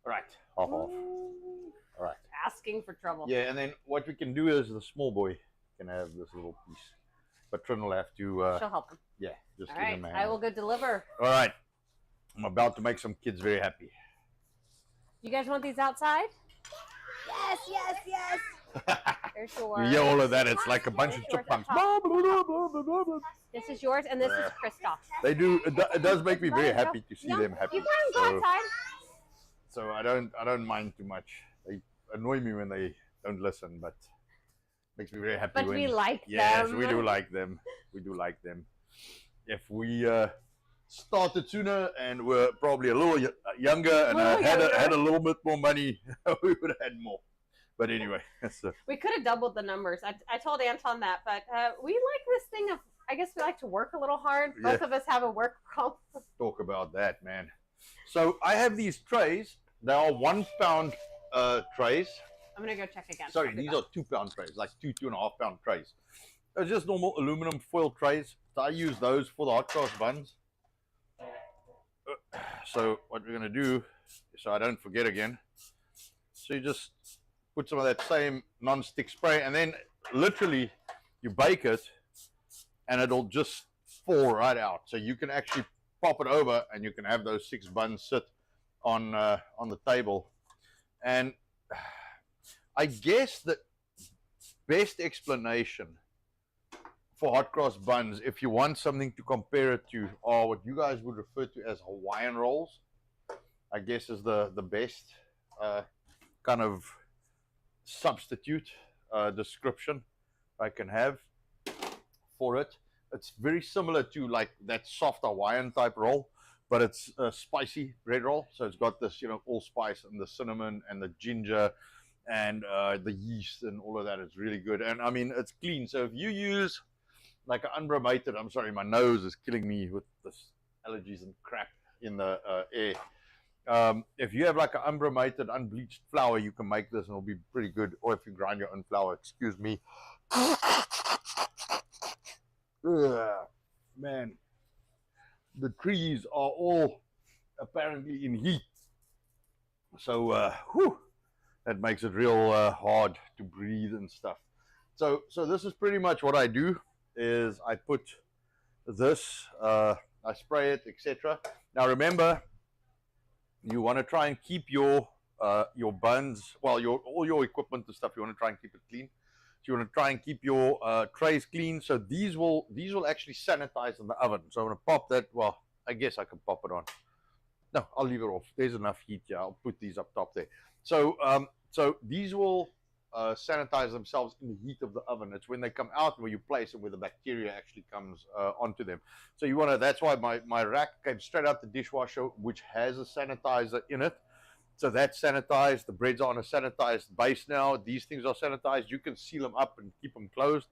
All right. Half off. Ooh. All right. Asking for trouble. Yeah, and then what we can do is the small boy can have this little piece. But Trin will have to... She'll help him. Yeah, just All give right. him a hand. I will go deliver. All right. I'm about to make some kids very happy. You guys want these outside? Yes, yes, yes. There's yours. You hear all of that, it's like a bunch of Yours up chipmunks. top. This is yours, and this is Christoph's. They do. It does make me very happy to see No, them happy. You can go outside. So I don't mind too much. They annoy me when they don't listen, but makes me very happy. But when, we like yes, them. we do like them. We do like them. If we started sooner and were probably a little younger and had a little bit more money, we would have had more. But anyway, so. We could have doubled the numbers. I told Anton that, but we like this thing of, I guess we like to work a little hard. Both of us have a work problem. Talk about that, man. So I have these trays. They are 1 pound trays. I'm going to go check again. Sorry, these are 2 pound trays, like 2.5 pound trays. They're just normal aluminum foil trays. So I use those for the hot cross buns. So what we're going to do, so I don't forget again, so you just put some of that same non-stick spray, and then literally you bake it and it'll just fall right out. So you can actually pop it over and you can have those 6 buns sit on the table. And I guess the best explanation for hot cross buns, if you want something to compare it to, are what you guys would refer to as Hawaiian rolls. I guess is the best kind of substitute description I can have for it. It's very similar to like that soft Hawaiian type roll, but it's a spicy bread roll. So it's got this, allspice and the cinnamon and the ginger and the yeast and all of that. It's really good. And I mean, it's clean. So if you use like an unbromated, I'm sorry, my nose is killing me with this allergies and crap in the air. If you have like an unbromated, unbleached flour, you can make this and it'll be pretty good. Or if you grind your own flour, excuse me. Ugh, man, the trees are all apparently in heat. So, that makes it real hard to breathe and stuff. So this is pretty much what I do. Is I put this, I spray it, etc. Now remember, you want to try and keep your buns, well, all your equipment and stuff. You want to try and keep it clean. So you want to try and keep your trays clean. So these will actually sanitize in the oven. So I'm going to pop that. Well, I guess I can pop it on. No, I'll leave it off. There's enough heat here. I'll put these up top there. So these will sanitize themselves in the heat of the oven. It's when they come out where you place them where the bacteria actually comes onto them. So you want to, that's why my rack came straight out the dishwasher, which has a sanitizer in it. So that's sanitized. The breads are on a sanitized base now. These things are sanitized. You can seal them up and keep them closed.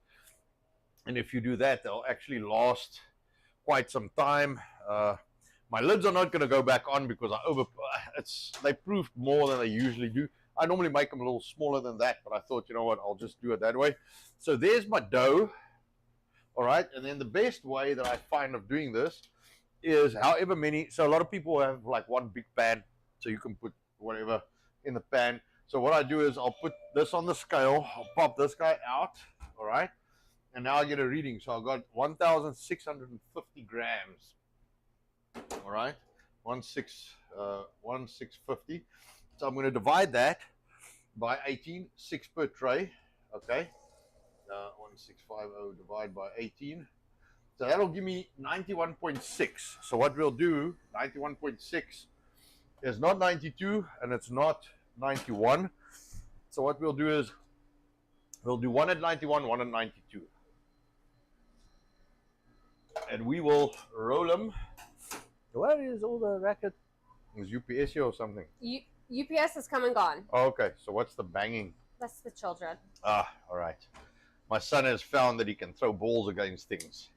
And if you do that, they'll actually last quite some time. My lids are not going to go back on because they proved more than they usually do. I normally make them a little smaller than that, but I thought, you know what, I'll just do it that way. So there's my dough. All right. And then the best way that I find of doing this is however many. So a lot of people have like one big pan. So you can put whatever in the pan. So what I do is I'll put this on the scale. I'll pop this guy out. All right. And now I get a reading. So I got 1,650 grams. All right. 1,650. So I'm going to divide that by 18, 6 per tray. Okay. 1,650 divided by 18. So that'll give me 91.6. So what we'll do, 91.6 is not 92 and it's not 91. So what we'll do is we'll do one at 91, one at 92. And we will roll them. Where is all the racket? Is UPS here or something? UPS has come and gone. Oh, okay. So what's the banging? That's the children. Ah, all right. My son has found that he can throw balls against things.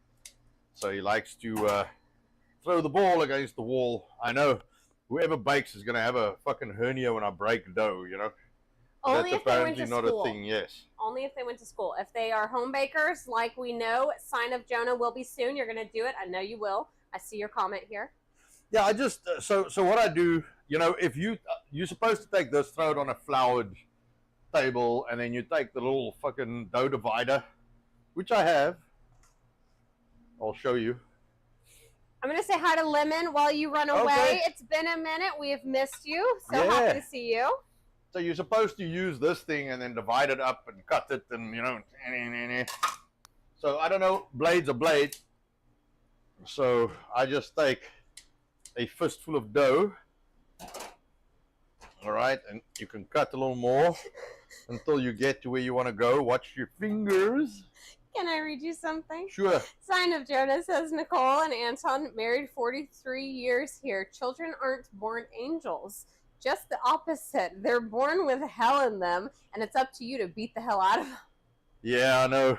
So he likes to throw the ball against the wall. I know whoever bakes is going to have a fucking hernia when I break dough, you know. Only That's if they went to apparently not school. a thing, yes. Only if they went to school. If they are home bakers, like we know, Sign of Jonah will be soon. You're going to do it. I know you will. I see your comment here. Yeah, I just, so what I do, you know, if you're supposed to take this, throw it on a floured table, and then you take the little fucking dough divider, which I have. I'll show you. I'm going to say hi to Lemon while you run away. Okay. It's been a minute. We have missed you. So Yeah. happy to see you. So you're supposed to use this thing and then divide it up and cut it and, you know. So I don't know, blade's a blade. So I just take a fistful of dough. All right, and you can cut a little more until you get to where you want to go. Watch your fingers. Can I read you something? Sure. Sign of Jonah says, Nicole and Anton married 43 years here. Children aren't born angels. Just the opposite. They're born with hell in them, and it's up to you to beat the hell out of them. Yeah, I know.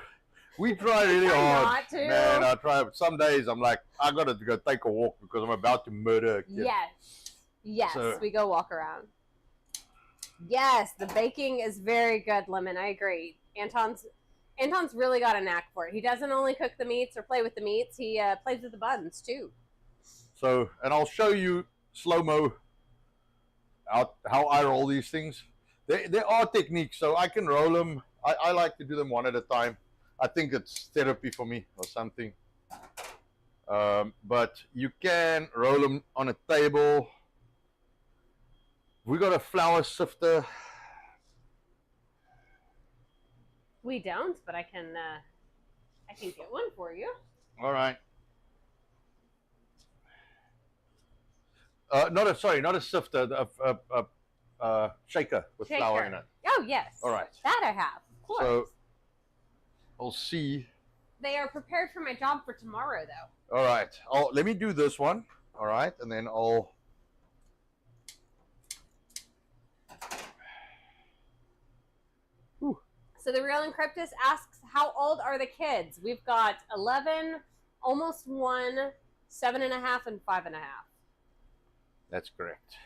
We try really hard. Not to. Man, I try. Some days I'm like, I got to go take a walk because I'm about to murder a kid. Yes, So- we go walk around. Yes, the baking is very good, Lemon. I agree. Anton's really got a knack for it. He doesn't only cook the meats or play with the meats. He plays with the buns too. So, and I'll show you slow-mo how I roll these things. There are techniques, so I can roll them. I like to do them one at a time. I think it's therapy for me or something. But you can roll them on a table. We got a flour sifter. We don't, but I can get one for you. All right. Not a sifter, a shaker with flour in it. Oh, yes. All right. That I have, of course. So I'll see. They are prepared for my job for tomorrow, though. All right. Let me do this one. All right, and then I'll. So the real Encryptus asks, how old are the kids? We've got 11, almost 1, 7.5, and 5.5. That's correct.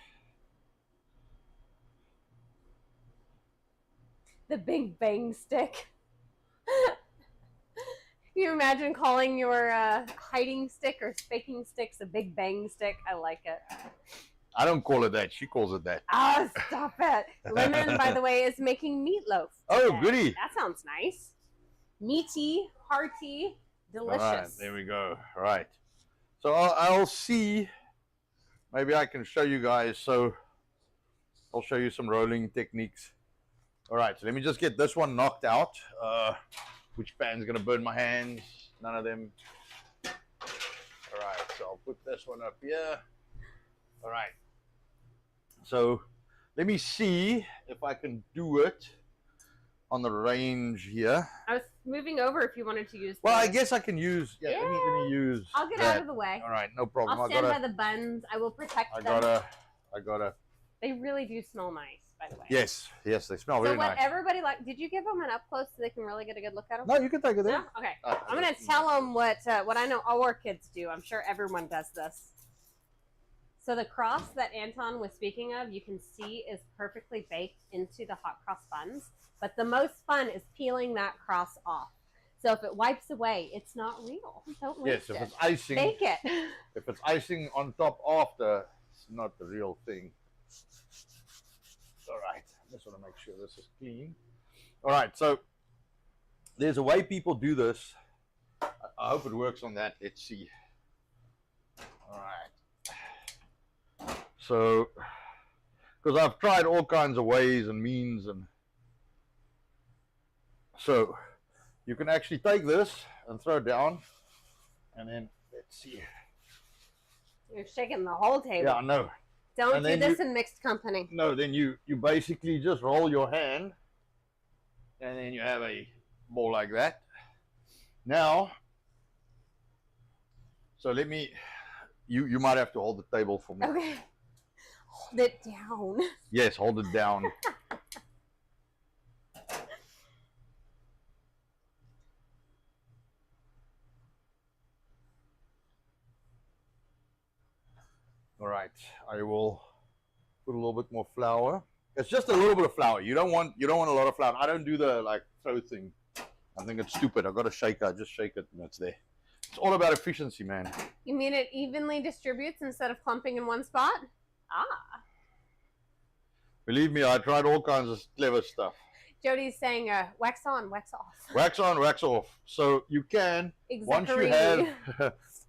The Big Bang Stick. Can you imagine calling your hiding stick or faking sticks a Big Bang Stick? I like it. I don't call it that. She calls it that. Ah, stop it. Lemon, by the way, is making meatloaf. Oh, today. goody. That sounds nice. Meaty, hearty, delicious. All right, there we go. All right. So I'll see. Maybe I can show you guys. So I'll show you some rolling techniques. All right, so let me just get this one knocked out. Which pan's going to burn my hands? None of them. All right, so I'll put this one up here. All right. So let me see if I can do it on the range here. I was moving over if you wanted to use. Well, I guess I can use. Yeah, yeah. Let me use. I'll get that. out of the way. All right, no problem. I'll stand by the buns. I will protect them. I gotta. They really do smell nice, by the way. Yes, they smell very nice. So what everybody like? Did you give them an up close so they can really get a good look at them? No, you can take it there. No? Okay. I'm gonna tell them what I know our kids do. I'm sure everyone does this. So the cross that Anton was speaking of, you can see is perfectly baked into the hot cross buns. But the most fun is peeling that cross off. So if it wipes away, it's not real. Don't waste it. Yes, if it's icing. Bake it. If it's icing on top after, it's not the real thing. All right, I just want to make sure this is clean. All right, so there's a way people do this. I hope it works on that. Let's see. All right. So, because I've tried all kinds of ways and means, and so you can actually take this and throw it down, and then let's see. You're shaking the whole table. Yeah, I know. Don't do this in mixed company. No, then you basically just roll your hand, and then you have a ball like that. Now, so let me. You might have to hold the table for me. Okay. Hold it down. Yes, hold it down. All right, I will put a little bit more flour. It's just a little bit of flour. You don't want a lot of flour. I don't do the like throw thing. I think it's stupid. I've got a shaker. I just shake it and it's there. It's all about efficiency, man. You mean it evenly distributes instead of clumping in one spot? Ah. Believe me, I tried all kinds of clever stuff. Jody's saying wax on, wax off. Wax on, wax off. So you can, exactly.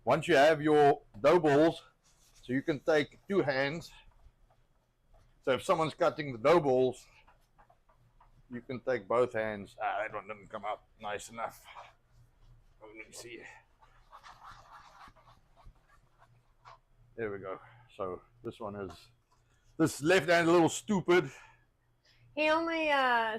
once you have your dough balls, so you can take two hands. So if someone's cutting the dough balls, you can take both hands. That one didn't come out nice enough. Let me see. There we go. So this one is, this left hand a little stupid. He only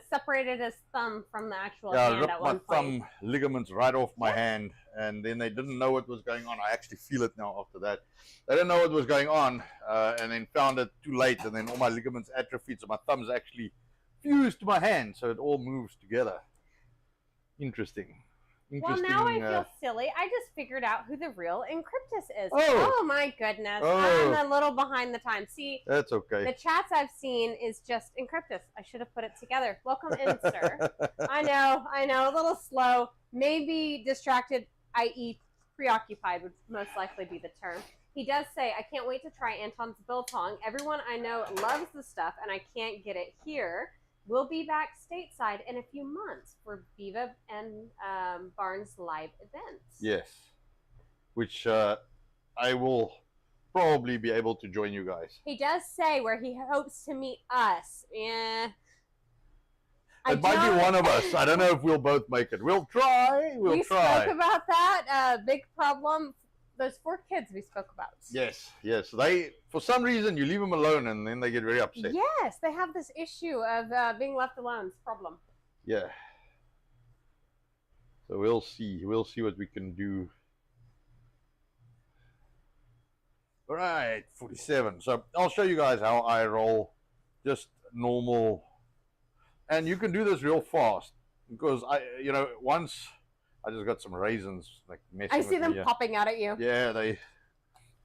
separated his thumb from the actual hand I ripped at one my point. thumb ligaments right off my hand, and then they didn't know what was going on. I actually feel it now after that. They didn't know what was going on, and then found it too late, and then all my ligaments atrophied, so my thumb's actually fused to my hand, so it all moves together. Interesting. Well, now I feel silly. I just figured out who the real Encryptus is. Oh. Oh my goodness. Oh. I'm a little behind the times. See, that's okay. The chats I've seen is just Encryptus. I should have put it together. Welcome in, sir. I know, a little slow. Maybe distracted, i.e. preoccupied would most likely be the term. He does say, I can't wait to try Anton's biltong. Everyone I know loves the stuff, and I can't get it here. We'll be back stateside in a few months for Viva and Barnes live events. Yes, which I will probably be able to join you guys. He does say where he hopes to meet us. Yeah. It might be one of us. I don't know if we'll both make it. We'll try. We spoke about that. Big problem those 4 kids we spoke about. Yes, yes. They, for some reason, you leave them alone and then they get very upset. Yes, they have this issue of being left alone. It's a problem. Yeah. So we'll see. We'll see what we can do. All right, 47. So I'll show you guys how I roll, just normal. And you can do this real fast because once I just got some raisins like messing I with see them me. popping out at you. Yeah, they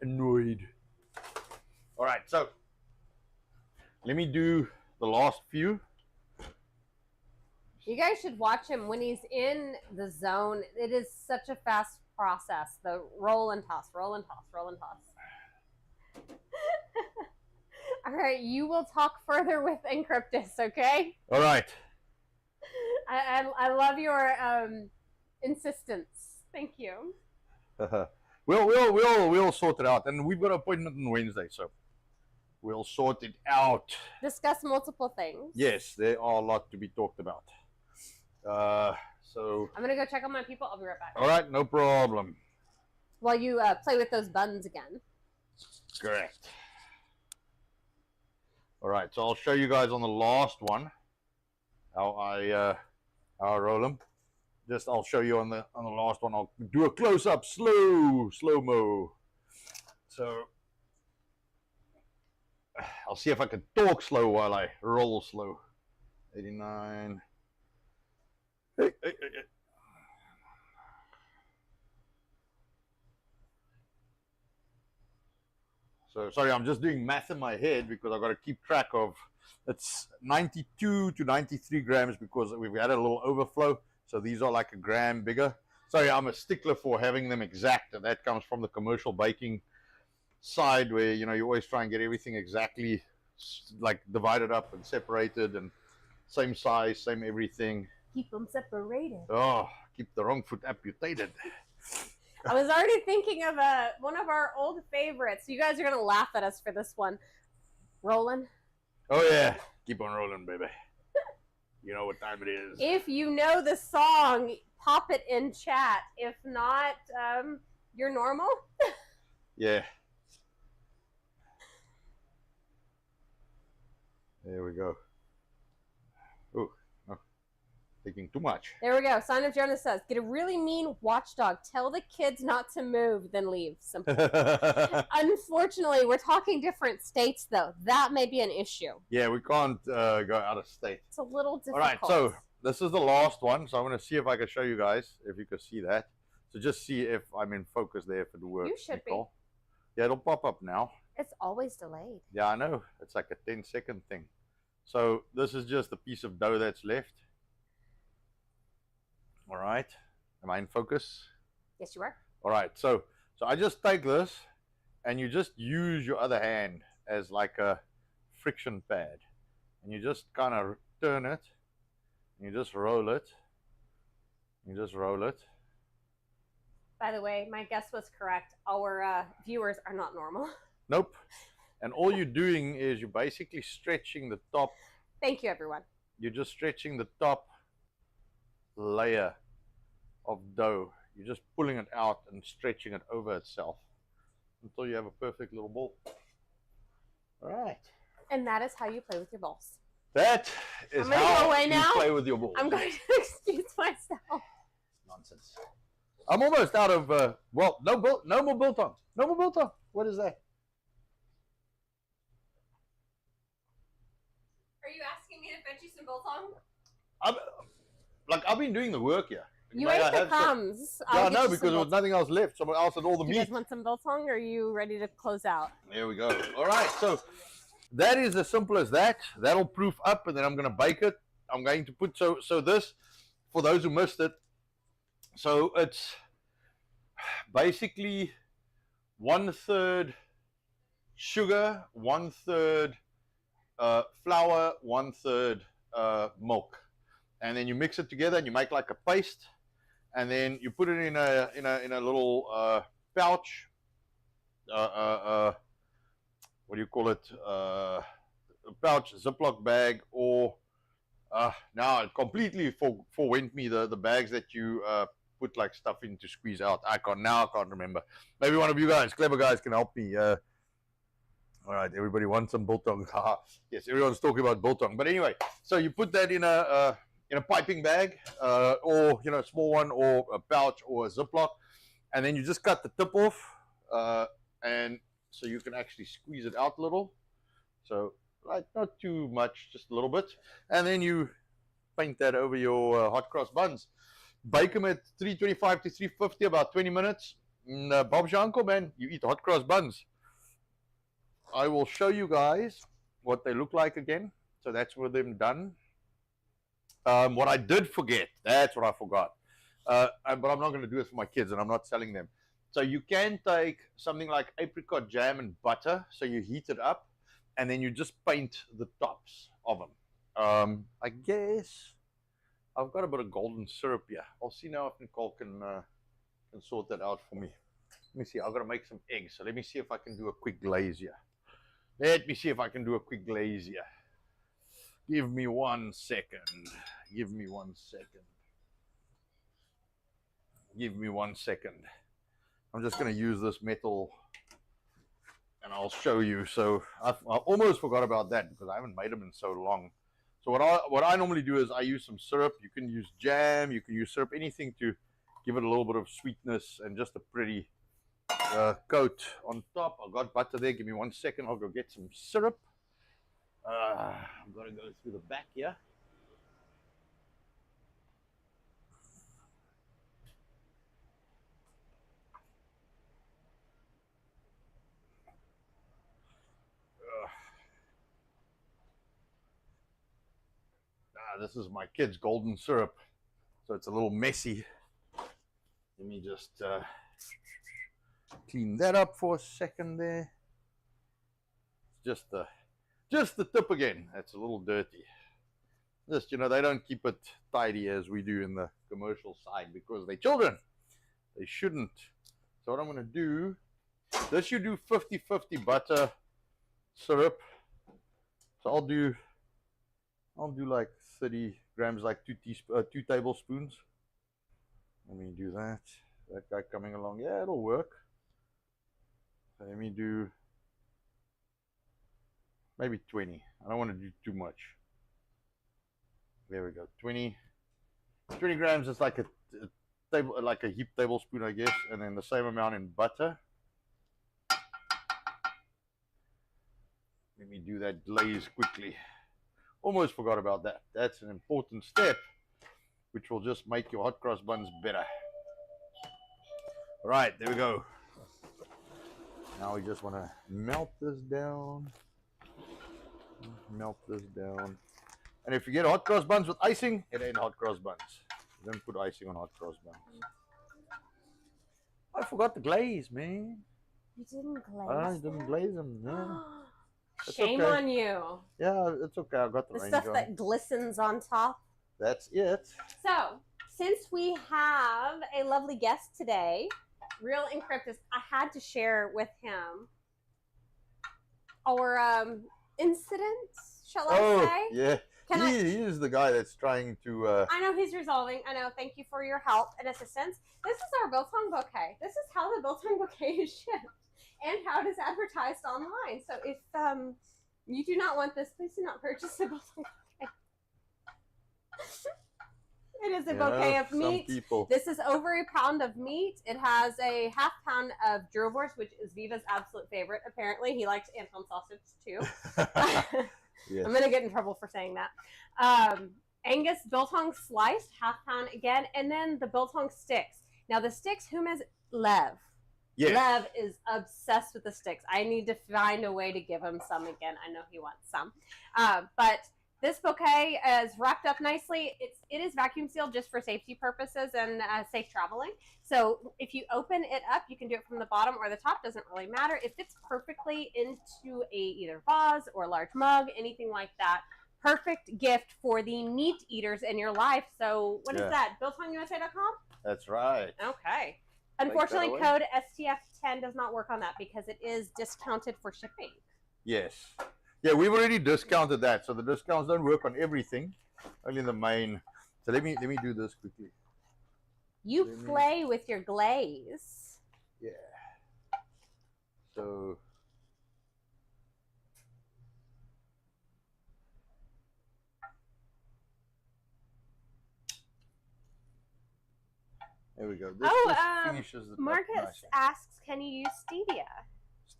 annoyed. All right, so let me do the last few. You guys should watch him when he's in the zone. It is such a fast process. The roll and toss, roll and toss, roll and toss. All right, you will talk further with Encryptus, okay? All right. I love your insistence. Thank you. We'll sort it out, and we've got an appointment on Wednesday, so we'll sort it out. Discuss multiple things. Yes, there are a lot to be talked about. So I'm gonna go check on my people. I'll be right back. All right, no problem. While you play with those buns again. Correct. All right, so I'll show you guys on the last one how I roll them. Just I'll show you on the last one. I'll do a close up, slow mo. So I'll see if I can talk slow while I roll slow. 89. Hey. So sorry, I'm just doing math in my head because I've got to keep track of. It's 92 to 93 grams because we've had a little overflow. So these are like a gram bigger. Sorry, I'm a stickler for having them exact, and that comes from the commercial baking side where you always try and get everything exactly like divided up and separated and same size, same everything. Keep them separated. Oh, keep the wrong foot amputated. I was already thinking of one of our old favorites. You guys are going to laugh at us for this one. Rolling. Oh, yeah. Keep on rolling, baby. You know what time it is. If you know the song, pop it in chat. If not, you're normal. Yeah. There we go. Oh, no. Taking too much. There we go. Sign of Jonah says, get a really mean watchdog. Tell the kids not to move, then leave. Simple. Unfortunately, we're talking different states, though. That may be an issue. Yeah, we can't go out of state. It's a little difficult. All right, so this is the last one. So I'm going to see if I can show you guys, if you can see that. So just see if I'm in focus there, if it works. You should Nicole. Be. Yeah, it'll pop up now. It's always delayed. Yeah, I know. It's like a 10-second thing. So this is just a piece of dough that's left. All right. Am I in focus? Yes, you are. All right. So I just take this and you just use your other hand as like a friction pad. And you just kind of turn it. And you just roll it. You just roll it. By the way, my guess was correct. Our viewers are not normal. Nope. And all you're doing is you're basically stretching the top. Thank you, everyone. You're just stretching the top layer of dough. You're just pulling it out and stretching it over itself until you have a perfect little ball. All right. And that is how you play with your balls. That is how you play with your balls. I'm going to excuse myself. Nonsense. I'm almost out of, no more biltong. No more biltong. What is that? Are you asking me to fetch you some biltong? I've been doing the work here. You ate the crumbs. Yeah, no, because there was nothing else left. Someone else had all the meat. You guys want some biltong, or are you ready to close out? There we go. All right, so that is as simple as that. That'll proof up, and then I'm going to bake it. I'm going to put, so this, for those who missed it, so it's basically 1/3 sugar, 1/3 flour, 1/3 milk, and then you mix it together and you make like a paste, and then you put it in a little pouch. What do you call it? A pouch, Ziploc bag, or now it completely forwent me the bags that you put like stuff in to squeeze out. I can't remember. Maybe one of you guys, clever guys, can help me. All right, everybody wants some biltong. Yes, everyone's talking about biltong. But anyway, so you put that in a piping bag, or a small one, or a pouch, or a Ziploc, and then you just cut the tip off, and so you can actually squeeze it out a little. So like not too much, just a little bit, and then you paint that over your hot cross buns. Bake them at 325 to 350, about 20 minutes. Bob's your uncle, man. You eat hot cross buns. I will show you guys what they look like again. So that's with them done. What I did forget, that's what I forgot. But I'm not going to do it for my kids, and I'm not selling them. So you can take something like apricot jam and butter. So you heat it up, and then you just paint the tops of them. I guess I've got a bit of golden syrup here. I'll see now if Nicole can sort that out for me. Let me see. I've got to make some eggs. So let me see if I can do a quick glaze here. Let me see if I can do a quick glaze here. Give me 1 second. Give me 1 second. Give me 1 second. I'm just going to use this metal and I'll show you. So I almost forgot about that because I haven't made them in so long. So what I normally do is I use some syrup. You can use jam, you can use syrup, anything to give it a little bit of sweetness and just a pretty coat on top. I've got butter there. Give me 1 second. I'll go get some syrup. I'm going to go through the back here. This is my kids' golden syrup, so it's a little messy. Let me just clean that up for a second there. Just the tip again. That's a little dirty. Just, they don't keep it tidy as we do in the commercial side because they're children. They shouldn't. So what I'm going to do, this you do 50-50 butter syrup. So I'll do like 30 grams, like 2 tablespoons. Let me do that. That guy coming along. Yeah, it'll work. So let me do maybe 20. I don't want to do too much. There we go. 20 grams is like a heaped tablespoon, I guess, and then the same amount in butter. Let me do that glaze quickly. Almost forgot about that. That's an important step, which will just make your hot cross buns better. All right, there we go. Now we just want to melt this down. Melt this down. And if you get hot cross buns with icing, it ain't hot cross buns. You don't put icing on hot cross buns. I forgot the glaze, man. You didn't glaze I didn't glaze them, no. Shame on you. Yeah, it's okay. I got the range stuff on. that glistens on top. That's it. So, since we have a lovely guest today, Real Encryptus, I had to share with him our incidents, shall I say? Yeah. He is the guy that's trying to... I know he's resolving. I know. Thank you for your help and assistance. This is our biltong bouquet. This is how the biltong bouquet is shipped and how it is advertised online. So if you do not want this, please do not purchase a biltong bouquet. It is a bouquet of meat. This is over a pound of meat. It has a half pound of Drillwurst, which is Viva's absolute favorite. Apparently, he likes Anton sausage too. Yes. I'm going to get in trouble for saying that. Angus biltong sliced, half pound again, and then the biltong sticks. Now the sticks, whom is Lev? Yes. Lev is obsessed with the sticks. I need to find a way to give him some again. I know he wants some. But this bouquet is wrapped up nicely. It is vacuum sealed just for safety purposes and safe traveling. So if you open it up, you can do it from the bottom or the top. Doesn't really matter. It fits perfectly into either vase or large mug, anything like that. Perfect gift for the meat eaters in your life. So what is that? BiltongUSA.com? That's right. Okay. Unfortunately, code S.T.F. 10 does not work on that because it is discounted for shipping. Yes. Yeah, we've already discounted that, so the discounts don't work on everything, only the main. So let me do this quickly. You play with your glaze. Yeah. So there we go. This finishes the Marcus asks, can you use stevia?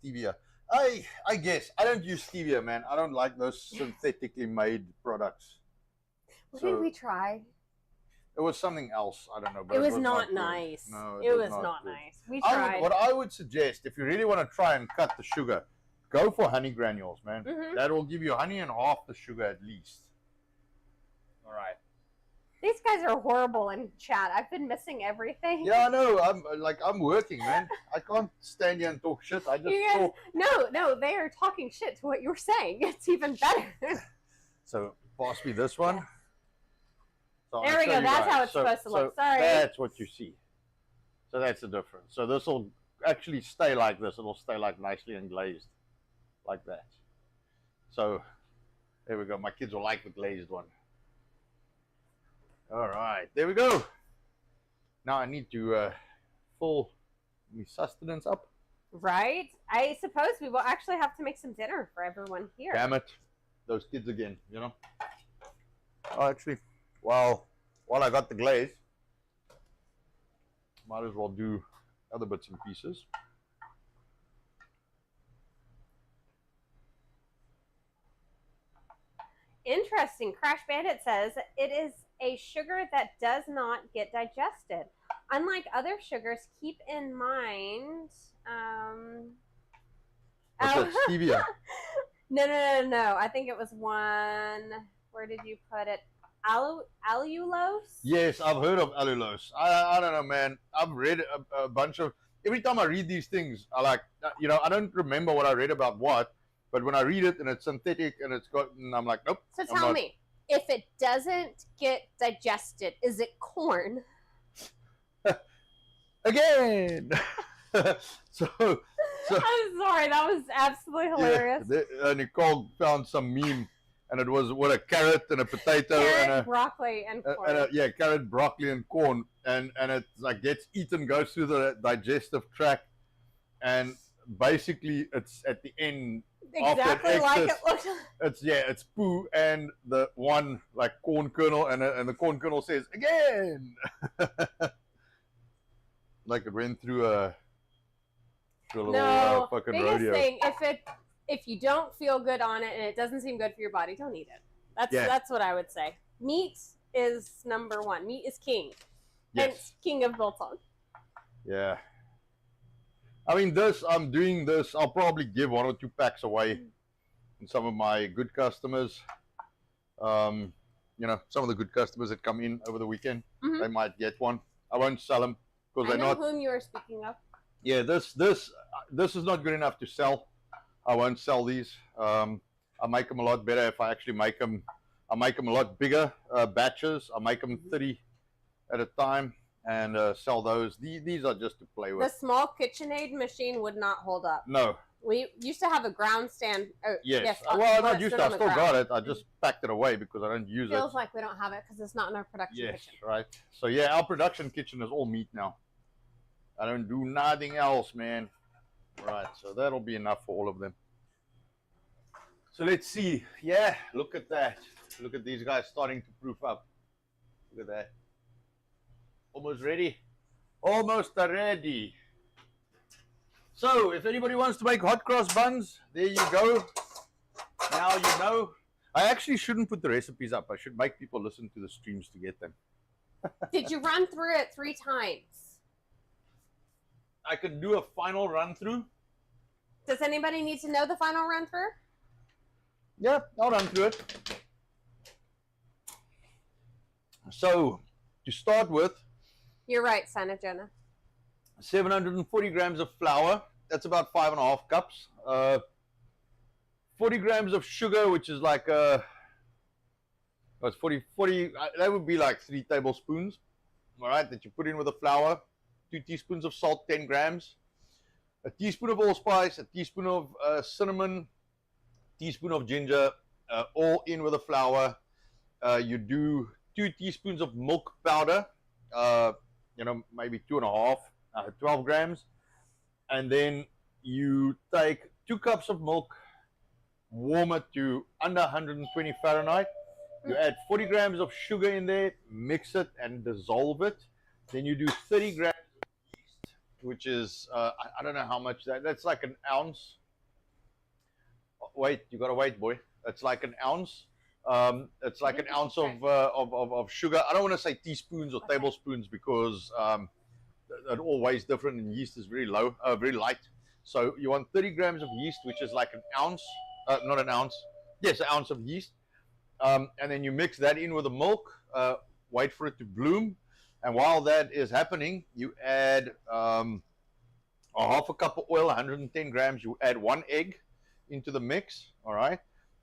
Stevia. I guess. I don't use stevia, man. I don't like those synthetically made products. What did we try? It was something else. I don't know. But it was not nice. No, it was not nice. We tried. What I would suggest, if you really want to try and cut the sugar, go for honey granules, man. That will give you honey and half the sugar at least. All right. These guys are horrible in chat. I've been missing everything. Yeah, I know. I'm working, man. I can't stand here and talk shit. I just talk. No, they are talking shit to what you're saying. It's even better. So pass me this one. Yes. So there we go. That's how it's supposed to look. Sorry. That's what you see. So that's the difference. So this will actually stay like this. It'll stay like nicely and glazed, like that. So there we go. My kids will like the glazed one. All right, there we go. Now I need to fill my sustenance up. Right? I suppose we will actually have to make some dinner for everyone here. Damn it. Those kids again, you know. Oh, actually, while I got the glaze, might as well do other bits and pieces. Interesting. Crash Bandit says it is a sugar that does not get digested. Unlike other sugars, keep in mind. Stevia. No. I think it was one. Where did you put it? Allulose? Yes, I've heard of allulose. I don't know, man. I've read a bunch of. Every time I read these things, I don't remember what I read about what. But when I read it and it's synthetic and and I'm like, nope. So tell me, if it doesn't get digested, is it corn? Again. so I'm sorry, that was absolutely hilarious. Yeah, Nicole found some meme, and it was a carrot and a potato and broccoli and corn. Carrot, broccoli, and corn, and it like gets eaten, goes through the digestive tract, and basically it's at the end. Exactly like it looks. It's poo and the one like corn kernel, and the corn kernel says again. Like it went through a little fucking rodeo. Thing, if you don't feel good on it and it doesn't seem good for your body, don't eat it. That's what I would say. Meat is number one. Meat is king. Yes. Hence, king of biltong. Yeah. I mean, I'm doing this. I'll probably give 1 or 2 packs away. And some of my good customers, some of the good customers that come in over the weekend, they might get one. I won't sell them because they're not. I know whom you are speaking of. Yeah, this is not good enough to sell. I won't sell these. I make them a lot better if I actually make them. I make them a lot bigger batches. I make them 30 at a time. And sell those. These are just to play with. The small KitchenAid machine would not hold up. No. We used to have a ground stand. Yes. Well, not used to. I still got it. I just packed it away because I don't use it. Feels like we don't have it because it's not in our production kitchen. Yes, right. So yeah, our production kitchen is all meat now. I don't do nothing else, man. Right. So that'll be enough for all of them. So let's see. Yeah. Look at that. Look at these guys starting to proof up. Look at that. Almost ready. Almost ready. So, if anybody wants to make hot cross buns, there you go. Now you know. I actually shouldn't put the recipes up. I should make people listen to the streams to get them. Did you run through it 3 times? I could do a final run through. Does anybody need to know the final run through? Yeah, I'll run through it. So, to start with, you're right, son of Jonah. 740 grams of flour. That's about 5.5 cups. 40 grams of sugar, which is like it's 40. That would be like 3 tablespoons. All right, that you put in with the flour. 2 teaspoons of salt, 10 grams. A teaspoon of allspice, a teaspoon of cinnamon, teaspoon of ginger, all in with the flour. You do 2 teaspoons of milk powder. maybe 2.5, 12 grams. And then you take 2 cups of milk, warm it to under 120 Fahrenheit. You add 40 grams of sugar in there, mix it and dissolve it. Then you do 30 grams of yeast, which is, I don't know how much that's like an ounce. Wait, you gotta wait, boy. It's like an ounce. It's like an ounce of sugar. I don't want to say teaspoons or tablespoons because it all weighs different, and yeast is very low, very light. So you want 30 grams of yeast, which is like an ounce, not an ounce. Yes, an ounce of yeast. And then you mix that in with the milk. Wait for it to bloom, and while that is happening, you add a half a cup of oil, 110 grams. You add 1 egg into the mix, all right,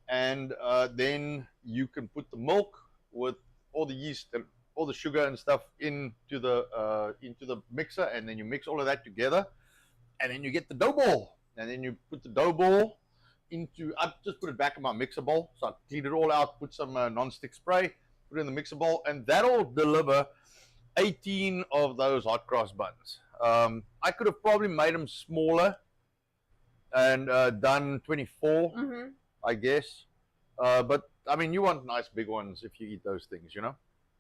and then you can put the milk with all the yeast and all the sugar and stuff into the mixer, and then you mix all of that together, and then you get the dough ball, and then you put the dough ball into. I just put it back in my mixer bowl, so I clean it all out, put some non-stick spray, put it in the mixer bowl, and that'll deliver 18 of those hot cross buns. I could have probably made them smaller and done 24, I guess. But I mean, you want nice big ones if you eat those things,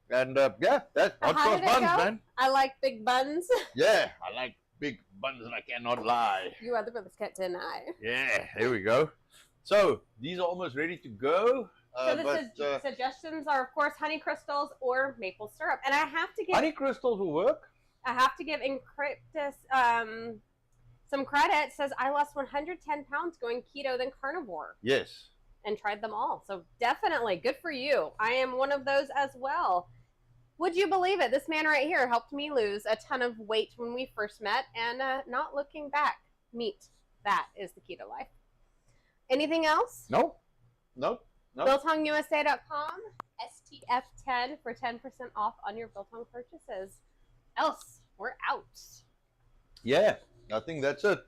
And yeah, that's hot cross buns, man. I like big buns. Yeah, I like big buns, and I cannot lie. You other brothers can't deny. Yeah, here we go. So these are almost ready to go. So the suggestions are, of course, honey crystals or maple syrup. And I have to give honey crystals will work. I have to give Encryptus some credit. It says I lost 110 pounds going keto then carnivore. Yes. And tried them all. So definitely good for you. I am one of those as well. Would you believe it? This man right here helped me lose a ton of weight when we first met, and not looking back. Meat. That is the key to life. Anything else? Nope. BiltongUSA.com, S.T.F. 10 for 10% off on your Biltong purchases. Else, we're out. Yeah, I think that's it.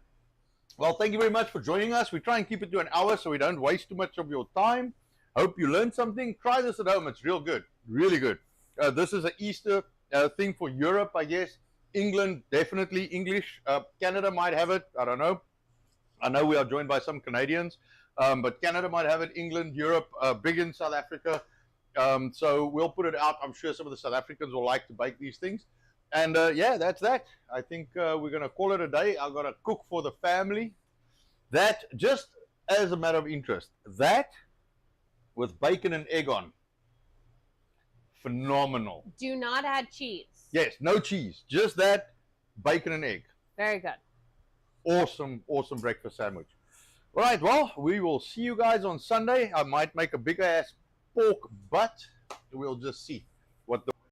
Well, thank you very much for joining us. We try and keep it to an hour so we don't waste too much of your time. Hope you learned something. Try this at home. It's real good. Really good. This is an Easter thing for Europe, I guess. England, definitely English. Canada might have it. I don't know. I know we are joined by some Canadians, but Canada might have it. England, Europe, big in South Africa. So we'll put it out. I'm sure some of the South Africans will like to bake these things. And yeah, that's that. I think we're going to call it a day. I've got to cook for the family. That, just as a matter of interest, that with bacon and egg on. Phenomenal. Do not add cheese. Yes, no cheese. Just that, bacon and egg. Very good. Awesome, awesome breakfast sandwich. All right, well, we will see you guys on Sunday. I might make a big ass pork butt. We'll just see.